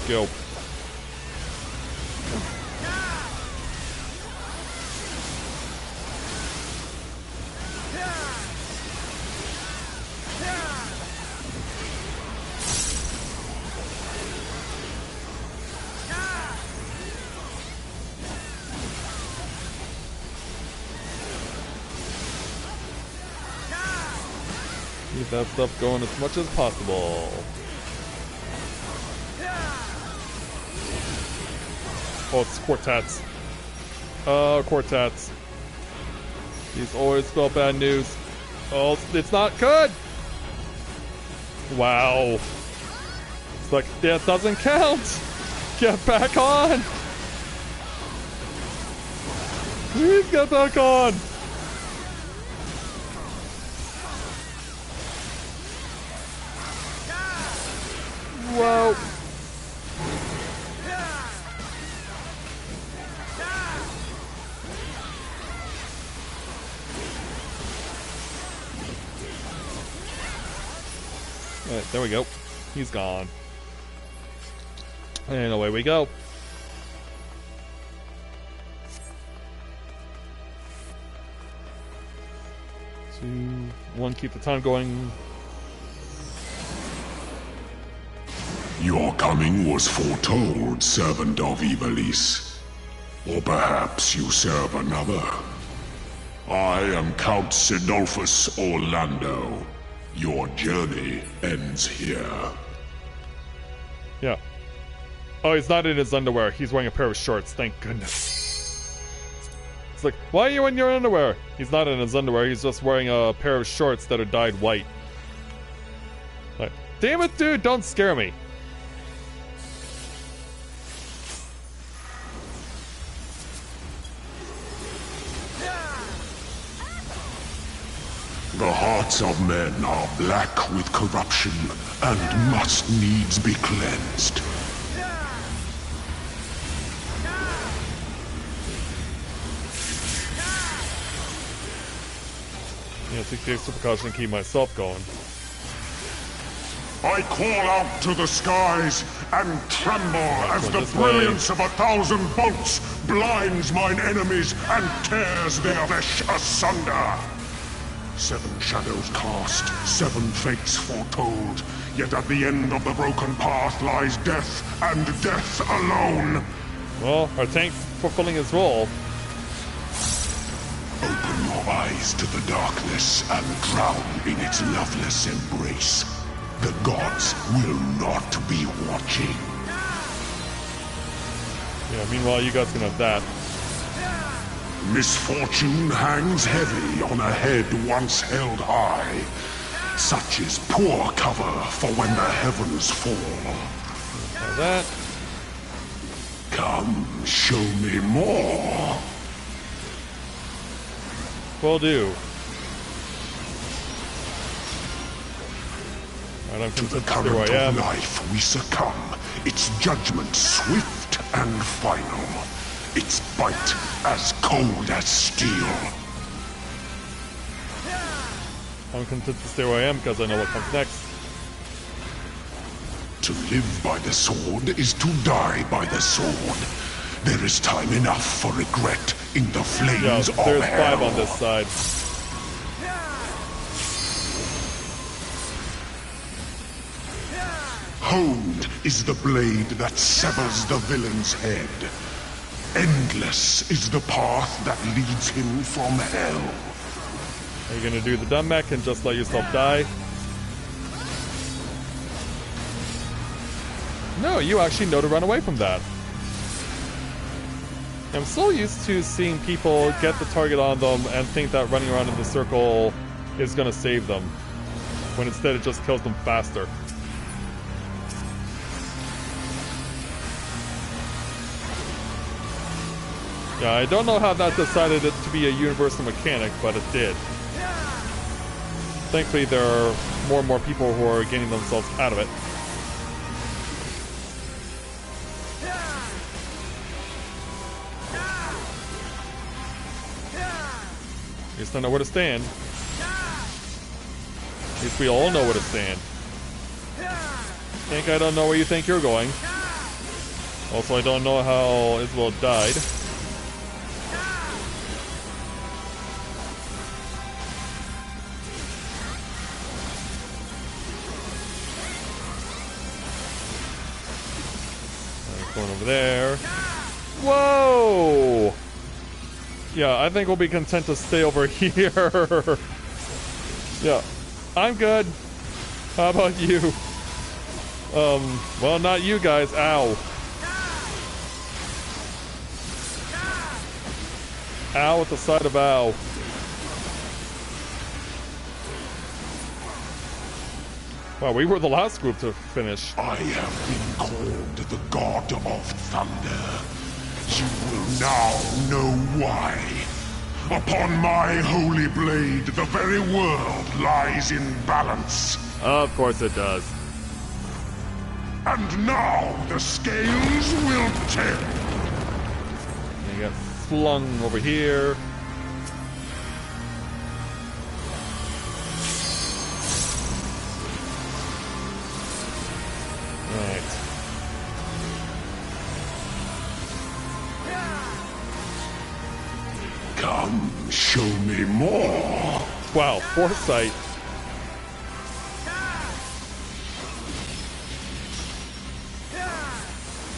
Go. Keep that stuff going as much as possible. Oh, it's quartets. Quartets. These always spell bad news. Oh, it's not good! Wow. It's like, that doesn't count! Get back on! Please get back on! Whoa! Alright, there we go. He's gone. And away we go. Two, one, keep the time going. Your coming was foretold, servant of Ivalice. Or perhaps you serve another. I am Count Sidolphus Orlando. Your journey ends here. Yeah. Oh, he's not in his underwear. He's wearing a pair of shorts, thank goodness. It's like, why are you in your underwear? He's not in his underwear, he's just wearing a pair of shorts that are dyed white. Like, damn it, dude, don't scare me. The hearts of men are black with corruption and must needs be cleansed. Yeah, take the extra precaution to keep myself going. I call out to the skies and tremble as the brilliance of 1,000 bolts blinds mine enemies and tears their flesh asunder. 7 shadows cast, 7 fates foretold, yet at the end of the broken path lies death, and death alone. Well, our tank's fulfilling his role. Open your eyes to the darkness and drown in its loveless embrace. The gods will not be watching. Yeah, meanwhile, you guys can have that. Misfortune hangs heavy on a head once held high. Such is poor cover for when the heavens fall. Have that. Come, show me more. Will do. Alright, I'm To the content current where I am. of life we succumb. Its judgment swift and final. Its bite as cold as steel. I'm content to stay where I am because I know what comes next. To live by the sword is to die by the sword. There is time enough for regret in the flames Yeah, of there's hell. 5 on this side. Honed is the blade that severs the villain's head. Endless is the path that leads him from hell. Are you gonna do the dumb mech and just let yourself die? No, you actually know to run away from that. I'm so used to seeing people get the target on them and think that running around in the circle is gonna save them, when instead it just kills them faster. Yeah, I don't know how that decided it to be a universal mechanic, but it did. Thankfully, there are more and more people who are getting themselves out of it. At least I know where to stand. At least we all know where to stand. Think I don't know where you think you're going. Also, I don't know how Isabel died. Going over there. Whoa! Yeah, I think we'll be content to stay over here. Yeah. I'm good. How about you? Well, not you guys. Ow. Ow at the side of ow. Wow, we were the last group to finish. I have been called the God of Thunder. You will now know why. Upon my holy blade, the very world lies in balance. Of course it does. And now the scales will tip. You get flung over here. Right. Come, show me more. Wow, foresight.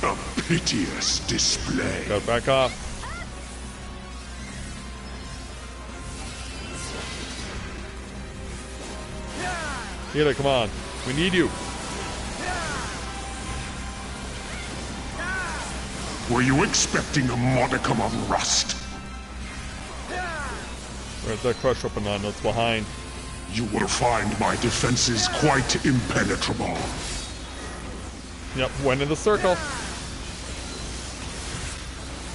A piteous display. Go back off. Healer, come on. We need you. Were you expecting a modicum of rust? Where's that crush weapon on? That's behind. You will find my defenses quite impenetrable. Yep, went in the circle.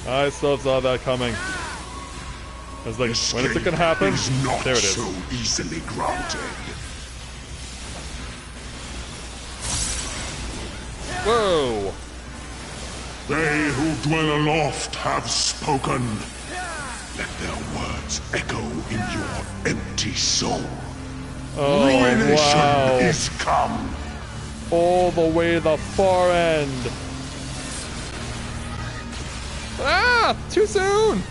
I still saw that coming. I was like, when is it gonna happen? Is not there it is. so easily granted. Whoa! They who dwell aloft have spoken. Let their words echo in your empty soul. Oh, Ruination wow. is come. All the way to the far end. Ah! Too soon!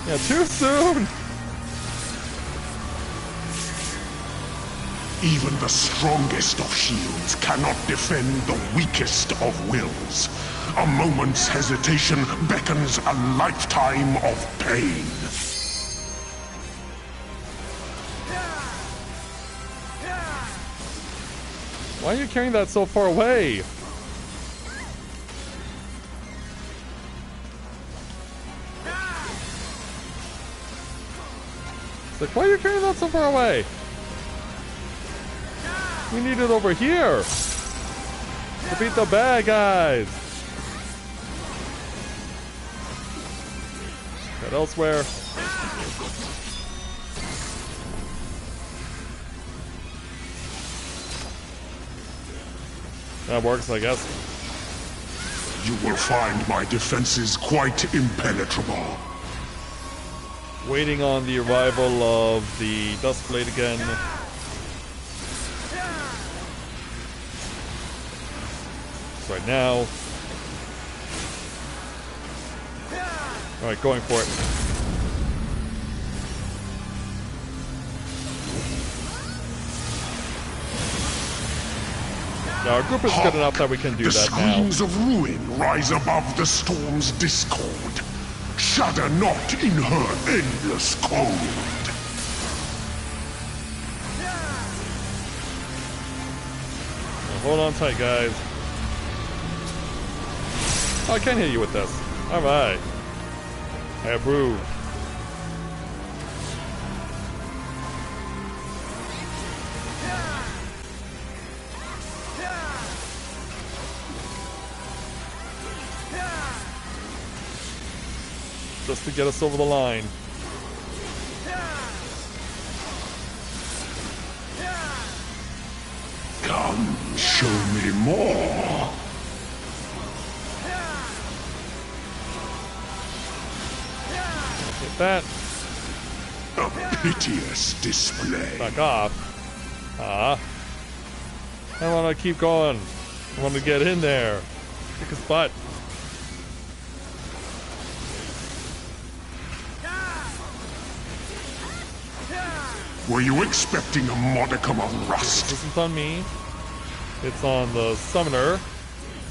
Yeah, too soon! Even the strongest of shields cannot defend the weakest of wills. A moment's hesitation beckons a lifetime of pain. Why are you carrying that so far away? It's like, why are you carrying that so far away? We need it over here to beat the bad guys. Head elsewhere. That works, I guess. You will find my defenses quite impenetrable. Waiting on the arrival of the Dustblade again. Right now. Alright, going for it. Now our group is good enough that we can do that now. The screams of ruin rise above the storm's discord. Shudder not in her endless cold. Now hold on tight, guys. Oh, I can hit you with this. Alright. I approve. Just to get us over the line. Come, show me more. Hit that. A piteous display. Back off. I want to keep going. I want to get in there. Kick his butt. Were you expecting a modicum of rust? This isn't on me. It's on the summoner.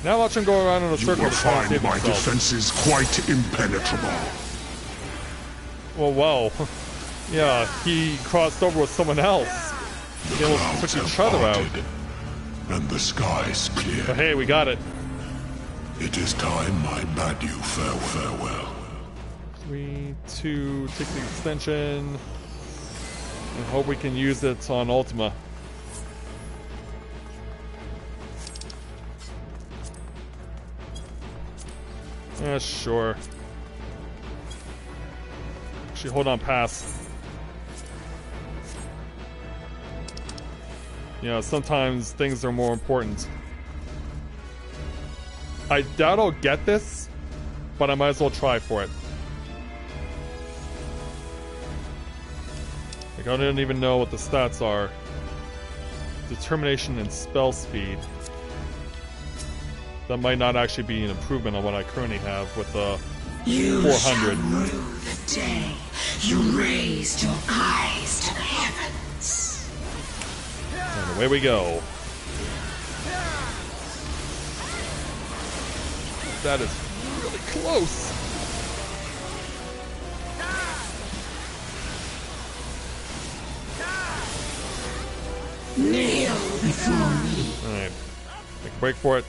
Now watch him go around in a You circle will to try and find save my himself. defenses quite impenetrable. Well, wow. Yeah, he crossed over with someone else. They almost took each other out. And the skies clear. But hey, we got it. It is time I bade you farewell. 3, 2, take the extension. And hope we can use it on Ultima. Yeah, sure. Actually, hold on, pass. Yeah, sometimes things are more important. I doubt I'll get this, but I might as well try for it. Like, I don't even know what the stats are. Determination and spell speed. That might not actually be an improvement on what I currently have with the 400. You shall rue the day you raised your eyes to the heavens. And away we go. That is really close. Kneel before me. Alright. Make a break for it.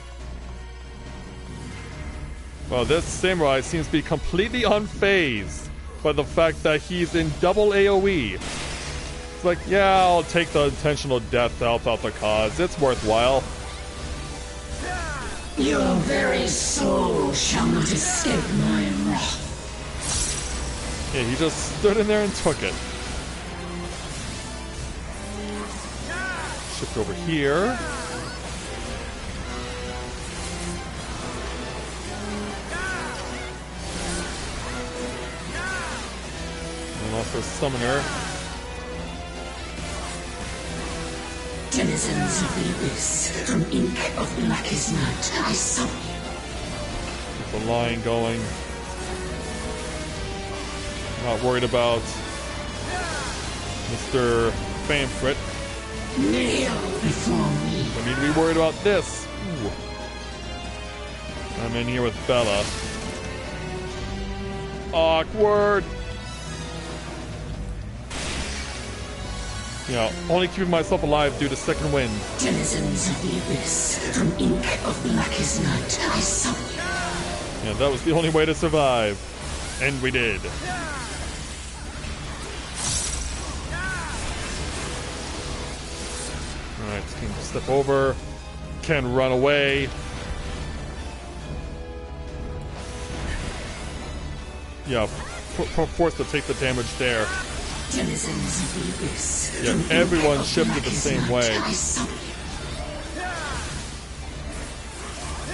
Well, this samurai seems to be completely unfazed by the fact that he's in double AoE. It's like, yeah, I'll take the intentional death to help out the cause. It's worthwhile. Your very soul shall not escape my wrath. Yeah, he just stood in there and took it. Shift over here. And also summoner. Denizens of the abyss, from ink of blackest night, I summon you. Keep the line going. Not worried about Mr. Famfrit. Kneel before me. Don't need to be worried about this. Ooh. I'm in here with Bella. Awkward. You know, only keeping myself alive due to second wind. Denizens of the abyss, from ink of blackest night, I summon you. Yeah, that was the only way to survive. And we did. Alright, can step over. Can run away. Yeah, forced to take the damage there. Denizens of the abyss. Yeah, everyone shifted the same way. I summon you.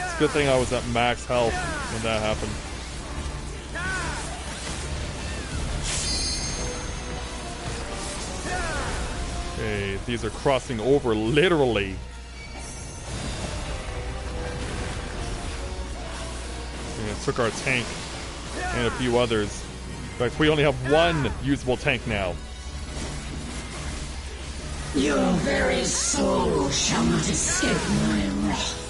It's a good thing I was at max health when that happened. Okay, these are crossing over literally. Yeah, took our tank and a few others. In fact, we only have one usable tank now. Your very soul shall not escape my wrath.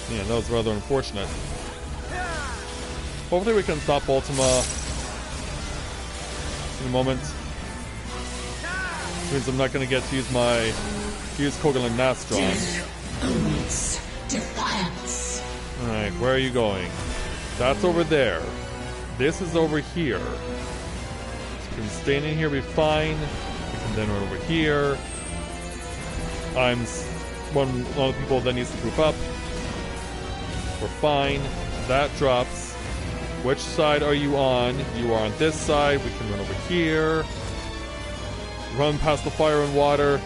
Yeah, that was rather unfortunate. Hopefully we can stop Ultima in a moment. Means I'm not going to get to use my Kogel and Nastron. Death awaits defiance. Alright, where are you going? That's over there. This is over here. So we can stay in here, be fine. We can then run over here. I'm one of the people that needs to group up. We're fine. That drops. Which side are you on? You are on this side. We can run over here. Run past the fire and water.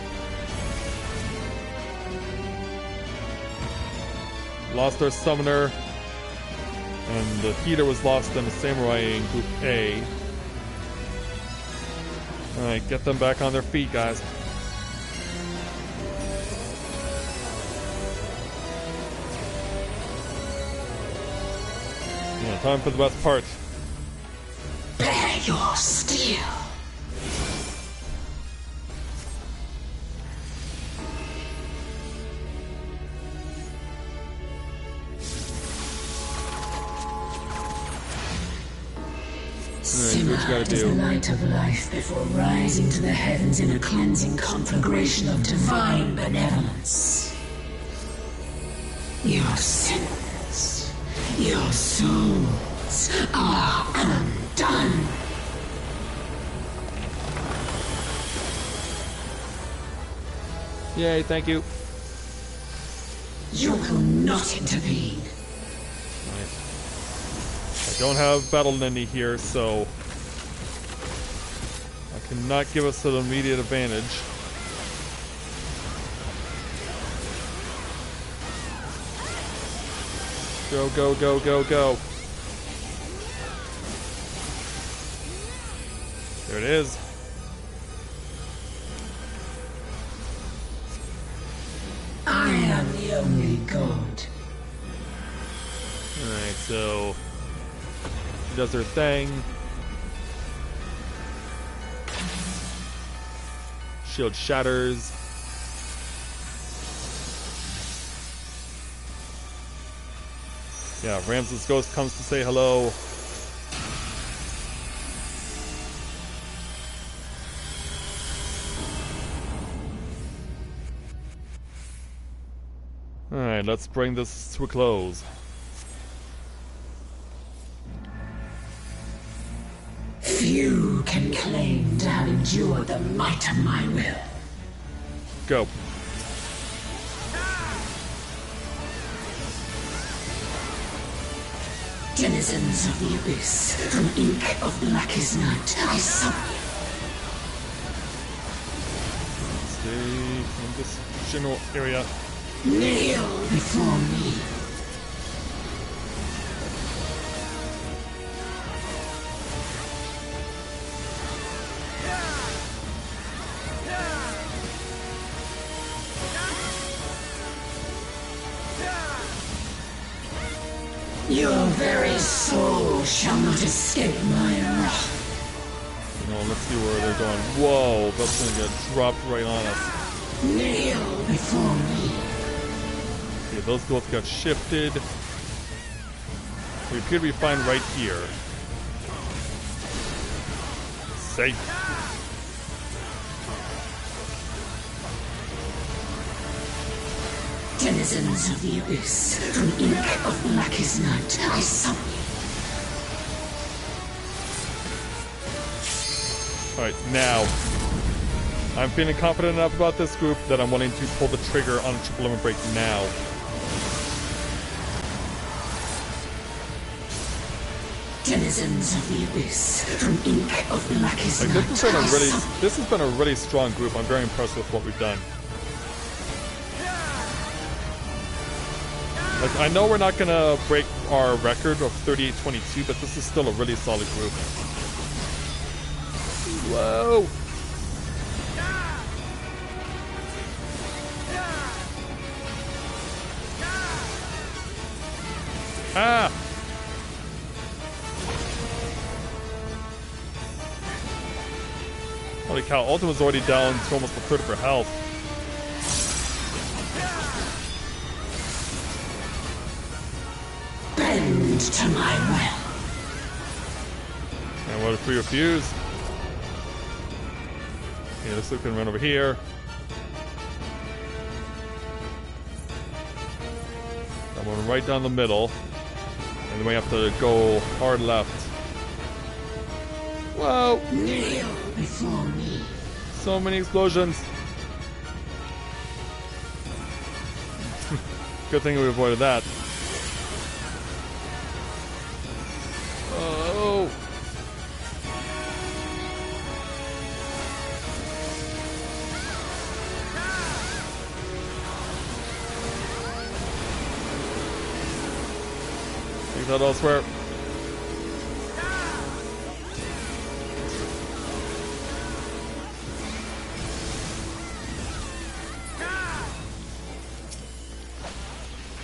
Lost our summoner. And the healer was lost in the samurai in Group A. Alright, get them back on their feet, guys. Yeah, time for the best part. Bear your steel. Do what you gotta Emerged as the do. light of life before rising to the heavens in a cleansing conflagration of divine benevolence. Your sins, your souls are undone. Yay, thank you. You will not intervene. I don't have Battle Ninny here, so I cannot give us an immediate advantage. Go, go, go, go, go. There it is. I am the only god. Alright, so she does her thing. Shield shatters. Yeah, Ramses' ghost comes to say hello. Alright, let's bring this to a close. Few can claim to have endured the might of my will. Go. Denizens of the abyss, from ink of blackest night, I summon you. Stay in this general area. Kneel before me. Your very soul shall not escape my wrath. You know, let's see where they're going. Whoa, that's gonna get dropped right on us. Kneel before me. Okay, those both got shifted. We appear to be fine right here. Safe. Denizens of the abyss, from ink of blackest night, I summon you. Alright, now. I'm feeling confident enough about this group that I'm willing to pull the trigger on a triple limit break now. Denizens of the abyss, from ink of blackest Like, night, this has been a really strong group. I'm very impressed with what we've done. Like, I know we're not gonna break our record of 38-22, but this is still a really solid group. Whoa! Ah! Holy cow, Ultima's already down to almost a third of her health. Bend to my will. And what if we refuse? Yeah, this can run over here. That one right down the middle. And then we have to go hard left. Whoa! Kneel before me. So many explosions. Good thing we avoided that. Oh! Take that elsewhere.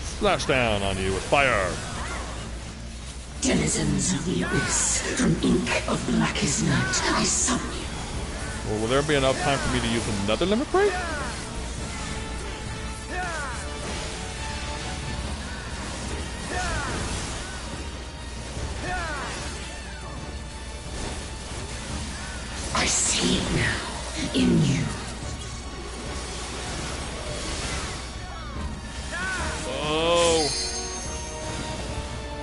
Splash down on you with fire. Denizens of the abyss, from ink of blackest night, I summon you. Well, will there be enough time for me to use another limit break? see it now, in you. Oh.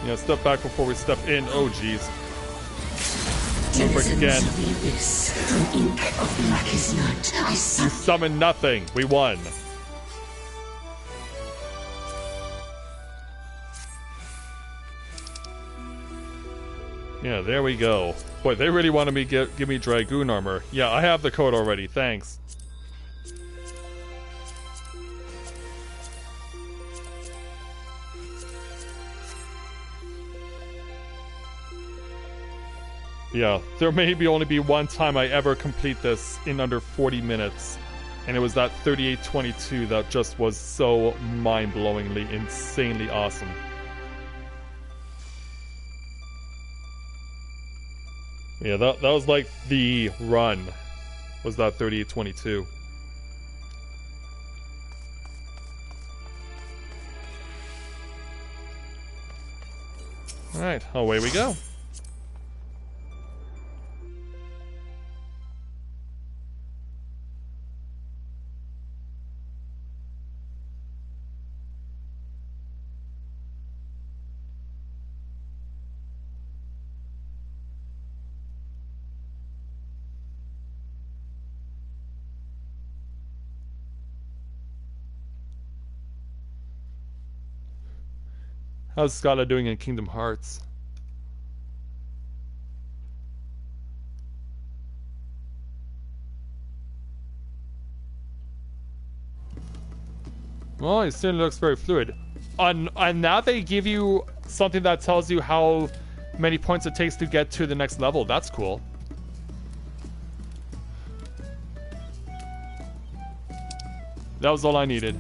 Yeah, step back before we step in. Oh, jeez. Break again. Of the abyss, from ink of blackest night, I summon nothing. We won. Yeah, there we go. Boy, they really wanted me to give me Dragoon armor. Yeah, I have the code already. Thanks. Yeah, there may only be one time I ever complete this in under 40 minutes. And it was that 3822 that just was so mind-blowingly, insanely awesome. Yeah, that was like the run, was that 3822. Alright, away we go. How's Scala doing in Kingdom Hearts? Well, it certainly looks very fluid. And now they give you something that tells you how many points it takes to get to the next level. That's cool. That was all I needed.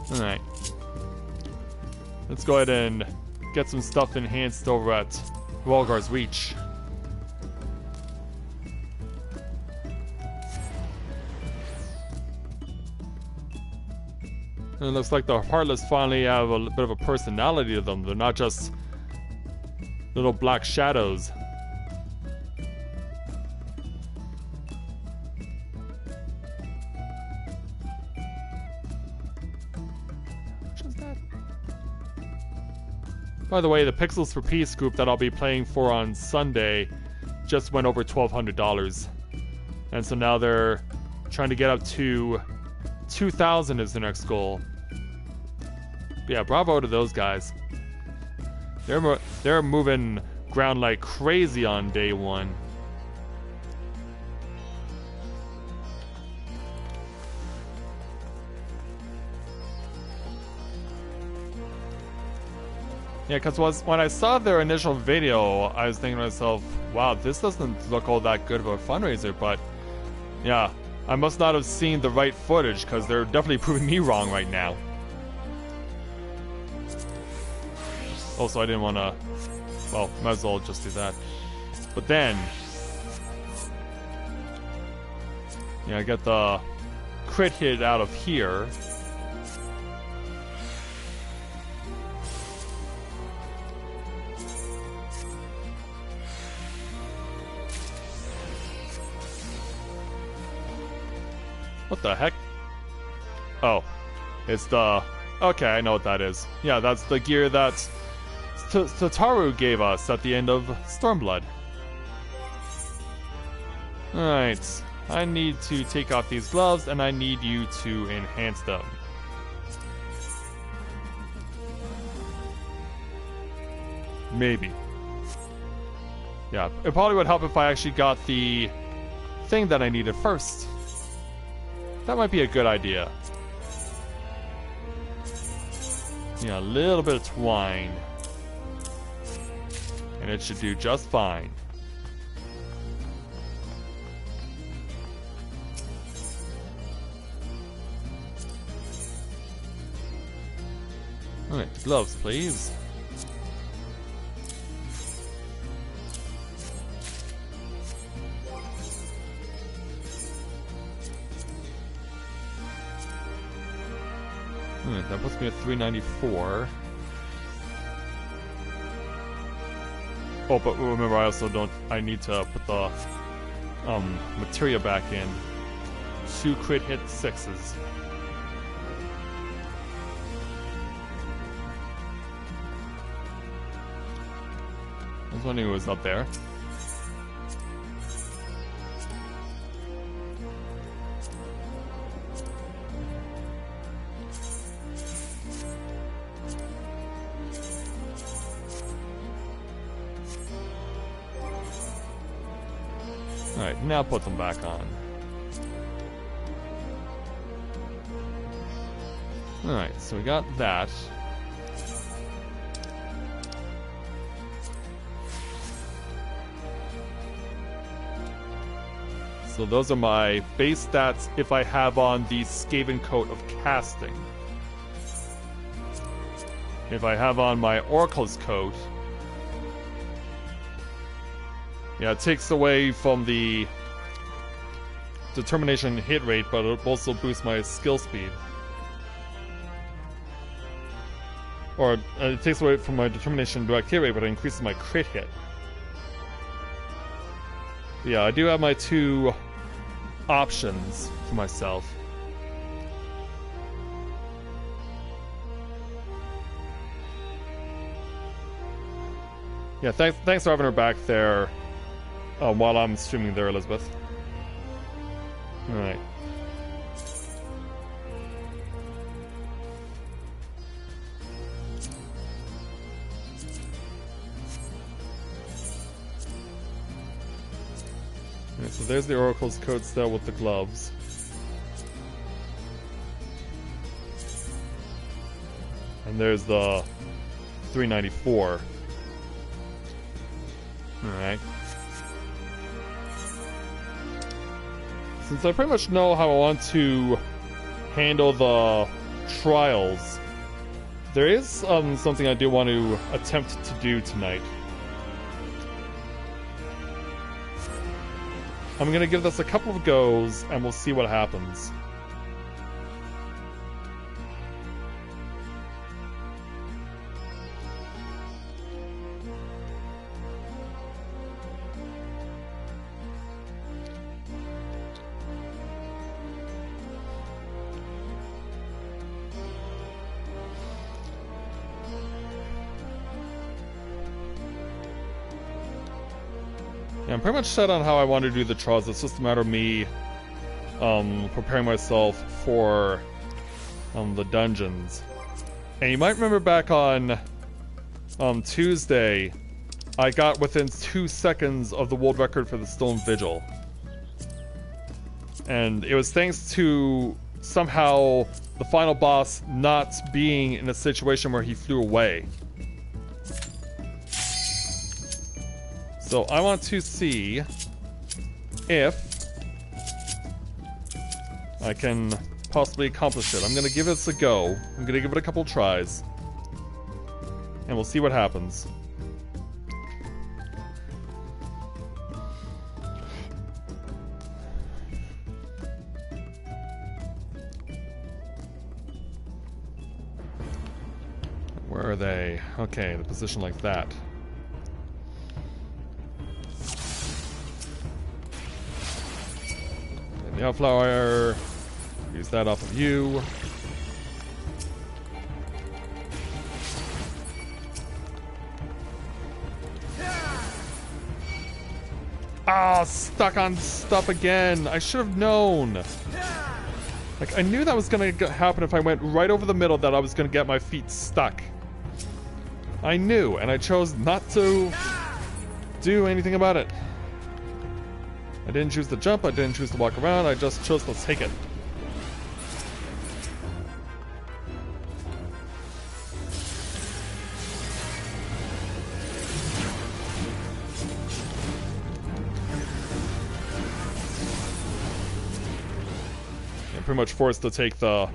Alright. Let's go ahead and get some stuff enhanced over at Walgar's Reach. And it looks like the Heartless finally have a bit of a personality to them. They're not just little black shadows. By the way, the Pixels for Peace group that I'll be playing for on Sunday just went over $1,200. And so now they're trying to get up to 2,000 is their next goal. But yeah, bravo to those guys. They're moving ground like crazy on day one. Yeah, because when I saw their initial video, I was thinking to myself, wow, this doesn't look all that good of a fundraiser, but yeah, I must not have seen the right footage, because they're definitely proving me wrong right now. Also, I didn't want to, well, might as well just do that. But then, yeah, I get the crit hit out of here. What the heck? Oh, it's the... Okay, I know what that is. Yeah, that's the gear that Tataru gave us at the end of Stormblood. Alright, I need to take off these gloves, and I need you to enhance them. Maybe. Yeah, it probably would help if I actually got the thing that I needed first. That might be a good idea. Yeah, a little bit of twine. And it should do just fine. Alright, gloves, please. That puts me at 394. Oh, but remember, I need to put the Matthia back in. 2 crit hit 6s. I was wondering who was up there. Alright, now put them back on. Alright, so we got that. So those are my base stats if I have on the Skaven coat of casting. If I have on my Oracle's coat, yeah, it takes away from the determination hit rate, but it also boosts my skill speed. Or it takes away from my determination direct hit rate, but it increases my crit hit. Yeah, I do have my 2 options for myself. Yeah, thanks for having her back there while I'm streaming there, Elizabeth. Alright. Alright, so there's the Oracle's coat still with the gloves. And there's the 394. Alright. Since I pretty much know how I want to handle the trials, there is something I do want to attempt to do tonight. I'm gonna give this a couple of goes, and we'll see what happens. Yeah, I'm pretty much set on how I want to do the trials. It's just a matter of me preparing myself for the dungeons. And you might remember back on Tuesday, I got within 2 seconds of the world record for the Stone Vigil. And it was thanks to somehow the final boss not being in a situation where he flew away. So I want to see if I can possibly accomplish it. I'm going to give this a go. I'm going to give it a couple tries. And we'll see what happens. Where are they? Okay, the position like that. The outflower, use that off of you. Ah, stuck on stuff again. I should have known. Like, I knew that was gonna happen if I went right over the middle, that I was gonna get my feet stuck. I knew, and I chose not to do anything about it. I didn't choose to jump, I didn't choose to walk around, I just chose to take it. I'm pretty much forced to take the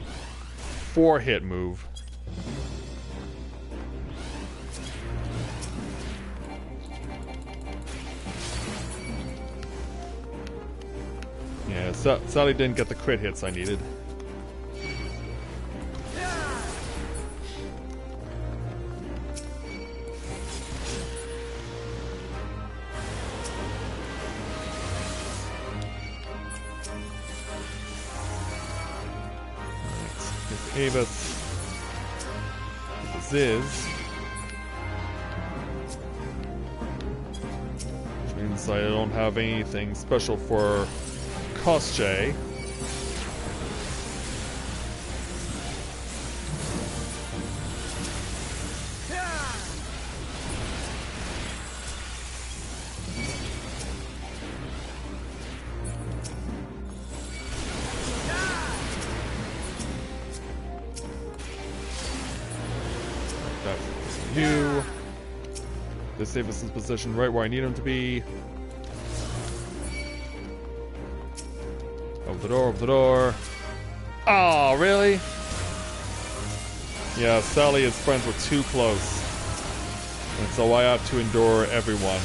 4-hit move. Yeah, Sally didn't get the crit hits I needed. Avis. This is. Which means I don't have anything special for Koschei. You. This Avis's position right where I need him to be. Over the door, over the door. Oh, really? Yeah, Sally and his friends were too close. And so I have to endure everyone.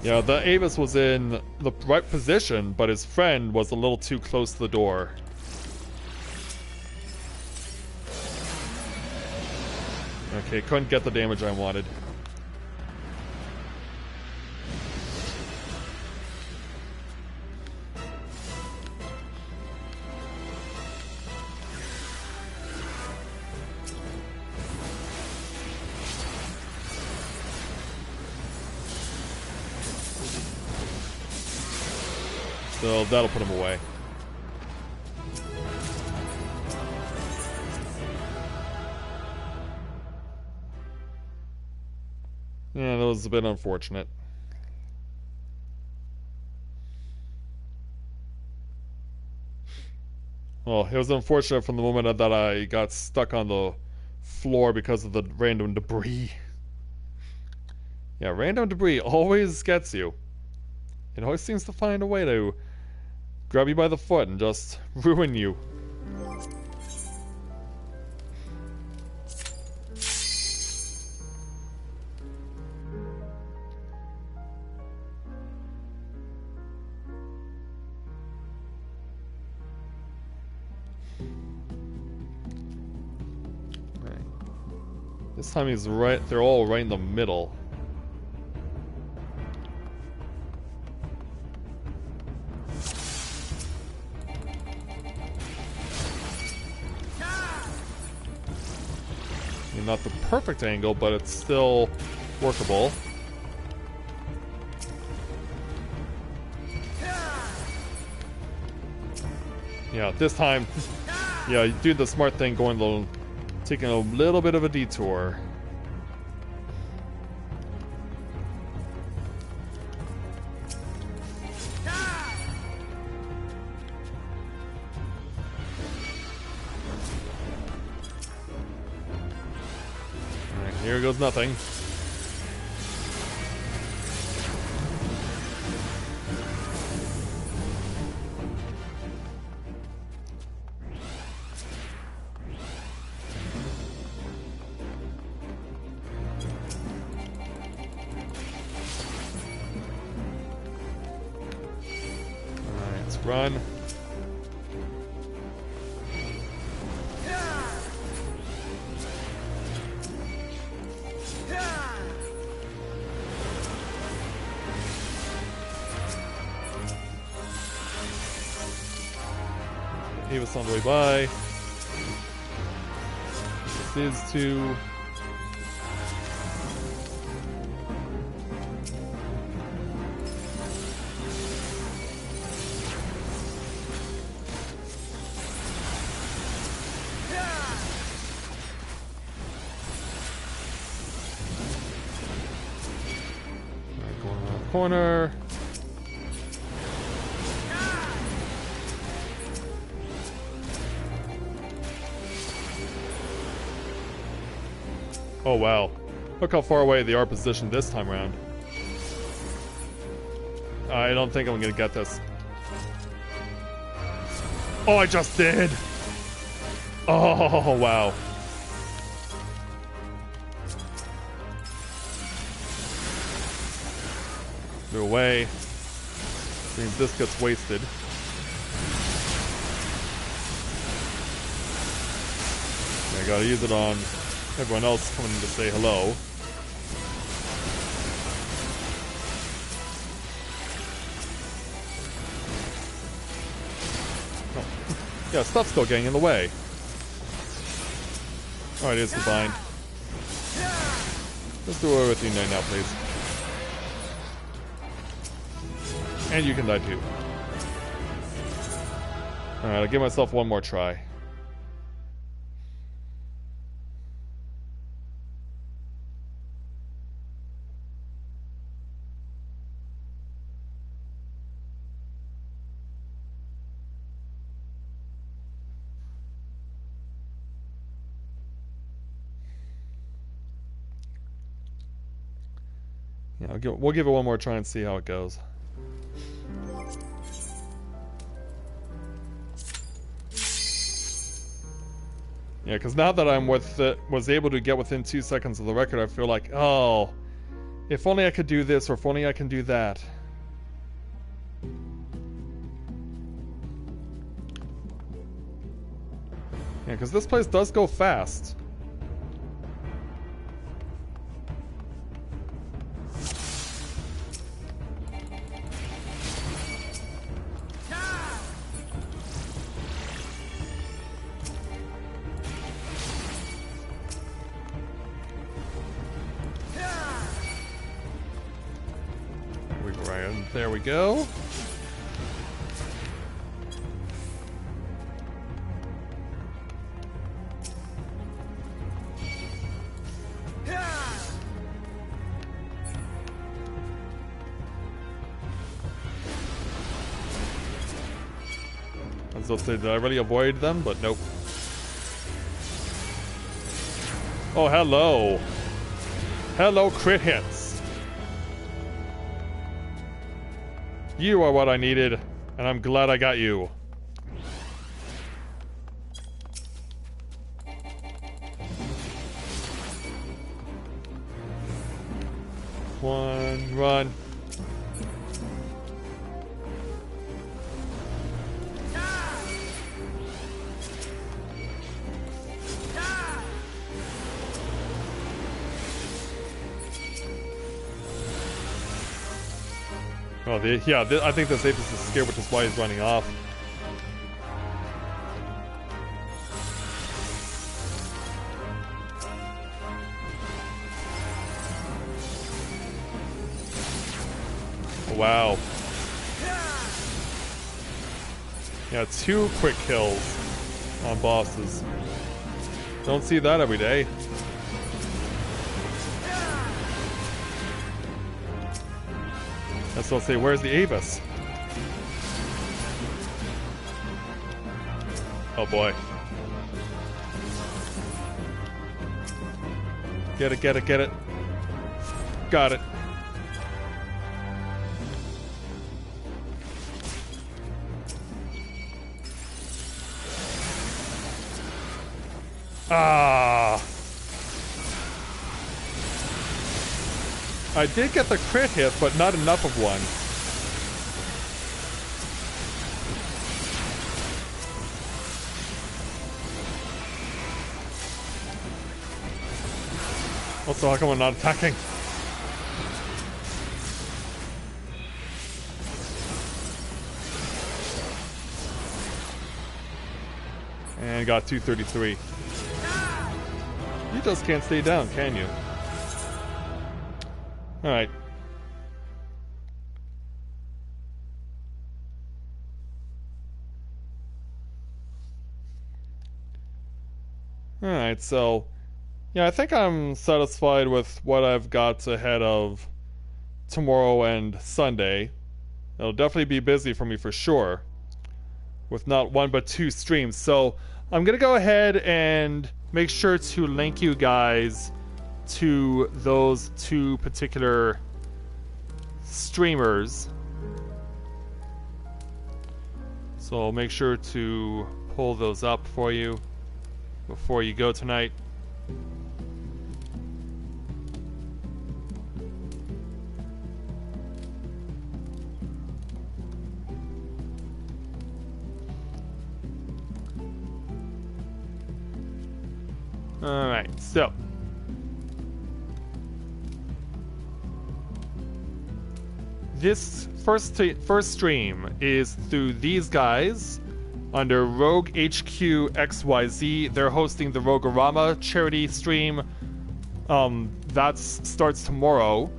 Yeah, the Avis was in the right position, but his friend was a little too close to the door. Okay, couldn't get the damage I wanted. So that'll put him away. Yeah, that was a bit unfortunate. Well, it was unfortunate from the moment that I got stuck on the floor because of the random debris. Yeah, random debris always gets you. It always seems to find a way to grab you by the foot and just ruin you. Right. This time he's right, they're all right in the middle. Not the perfect angle, but it's still workable. Yeah, this time, yeah, you do the smart thing, taking a little bit of a detour. Here goes nothing. Alright, let's run. Avis on the way by. This is to... Alright, going around the corner. Oh wow, look how far away they are positioned this time around. I don't think I'm gonna get this. Oh, I just did! Oh, wow. They're away. Means this gets wasted. I gotta use it on Everyone else coming in to say hello. Oh. Yeah, stuff's still getting in the way. Alright, it's Divine. Let's do away with you now, please. And you can die too. Alright, I'll give myself one more try. Yeah, we'll give it one more try and see how it goes. Yeah, because now that I'm was able to get within 2 seconds of the record, I feel like, oh, if only I could do this, or if only I can do that. Yeah, because this place does go fast. There we go. I was supposed to say, did I really avoid them? But nope. Oh, hello. Hello, crit hits. You are what I needed, and I'm glad I got you. One, run. Oh, I think the safest is scared, which is why he's running off. Oh, wow. Yeah, 2 quick kills on bosses. Don't see that every day. That's what I'll say, where's the Avis? Oh boy. Get it, get it, get it. Got it. Ah. I did get the crit hit, but not enough of one. Also, how come I'm not attacking? And got 233. You just can't stay down, can you? Alright. Alright, so yeah, I think I'm satisfied with what I've got ahead of tomorrow and Sunday. It'll definitely be busy for me for sure, with not 1 but 2 streams. So I'm gonna go ahead and make sure to link you guys to those 2 particular streamers. So I'll make sure to pull those up for you before you go tonight. Alright, so this first stream is through these guys under Rogue HQ XYZ. They're hosting the Roguerama charity stream. That starts tomorrow.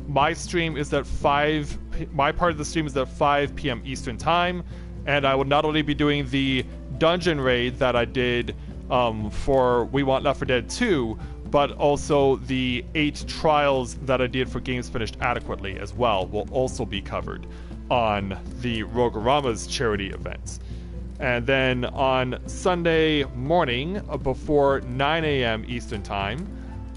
My stream is at 5. My part of the stream is at 5 p.m. Eastern Time, and I will not only be doing the dungeon raid that I did for We Want Left 4 Dead 2, but also the 8 trials that I did for Games Finished Adequately as well will also be covered on the Roguerama's charity event. And then on Sunday morning before 9 a.m. Eastern Time,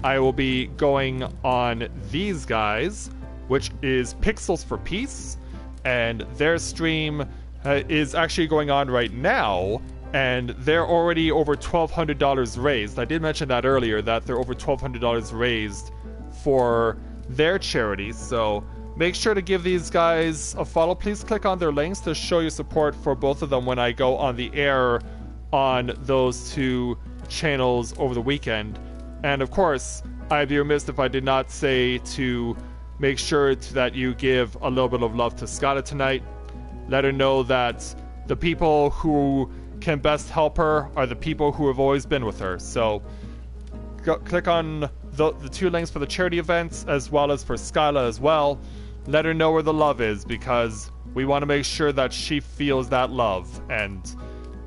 I will be going on these guys, which is Pixels for Peace, and their stream is actually going on right now, and they're already over $1,200 raised. I did mention that earlier, that they're over $1,200 raised for their charity, so make sure to give these guys a follow. Please click on their links to show your support for both of them when I go on the air on those 2 channels over the weekend. And of course, I'd be remiss if I did not say to make sure that you give a little bit of love to Skyla tonight. Let her know that the people who can best help her are the people who have always been with her. So click on the 2 links for the charity events as well as for Skyla as well. Let her know where the love is, because we want to make sure that she feels that love. And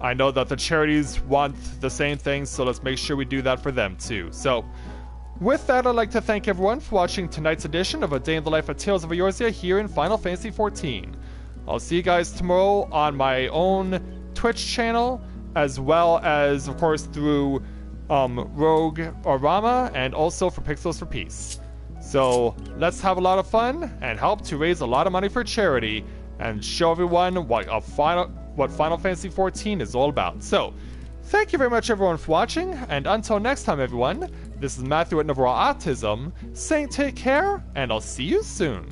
I know that the charities want the same thing, so let's make sure we do that for them too. So with that, I'd like to thank everyone for watching tonight's edition of A Day in the Life of Tales of Eorzea here in Final Fantasy XIV. I'll see you guys tomorrow on my own Twitch channel, as well as, of course, through Roguerama and also for Pixels for Peace. So let's have a lot of fun and help to raise a lot of money for charity and show everyone what Final Fantasy XIV is all about. So thank you very much everyone for watching, and until next time everyone, this is Matthew at Novaura Autism saying take care, and I'll see you soon.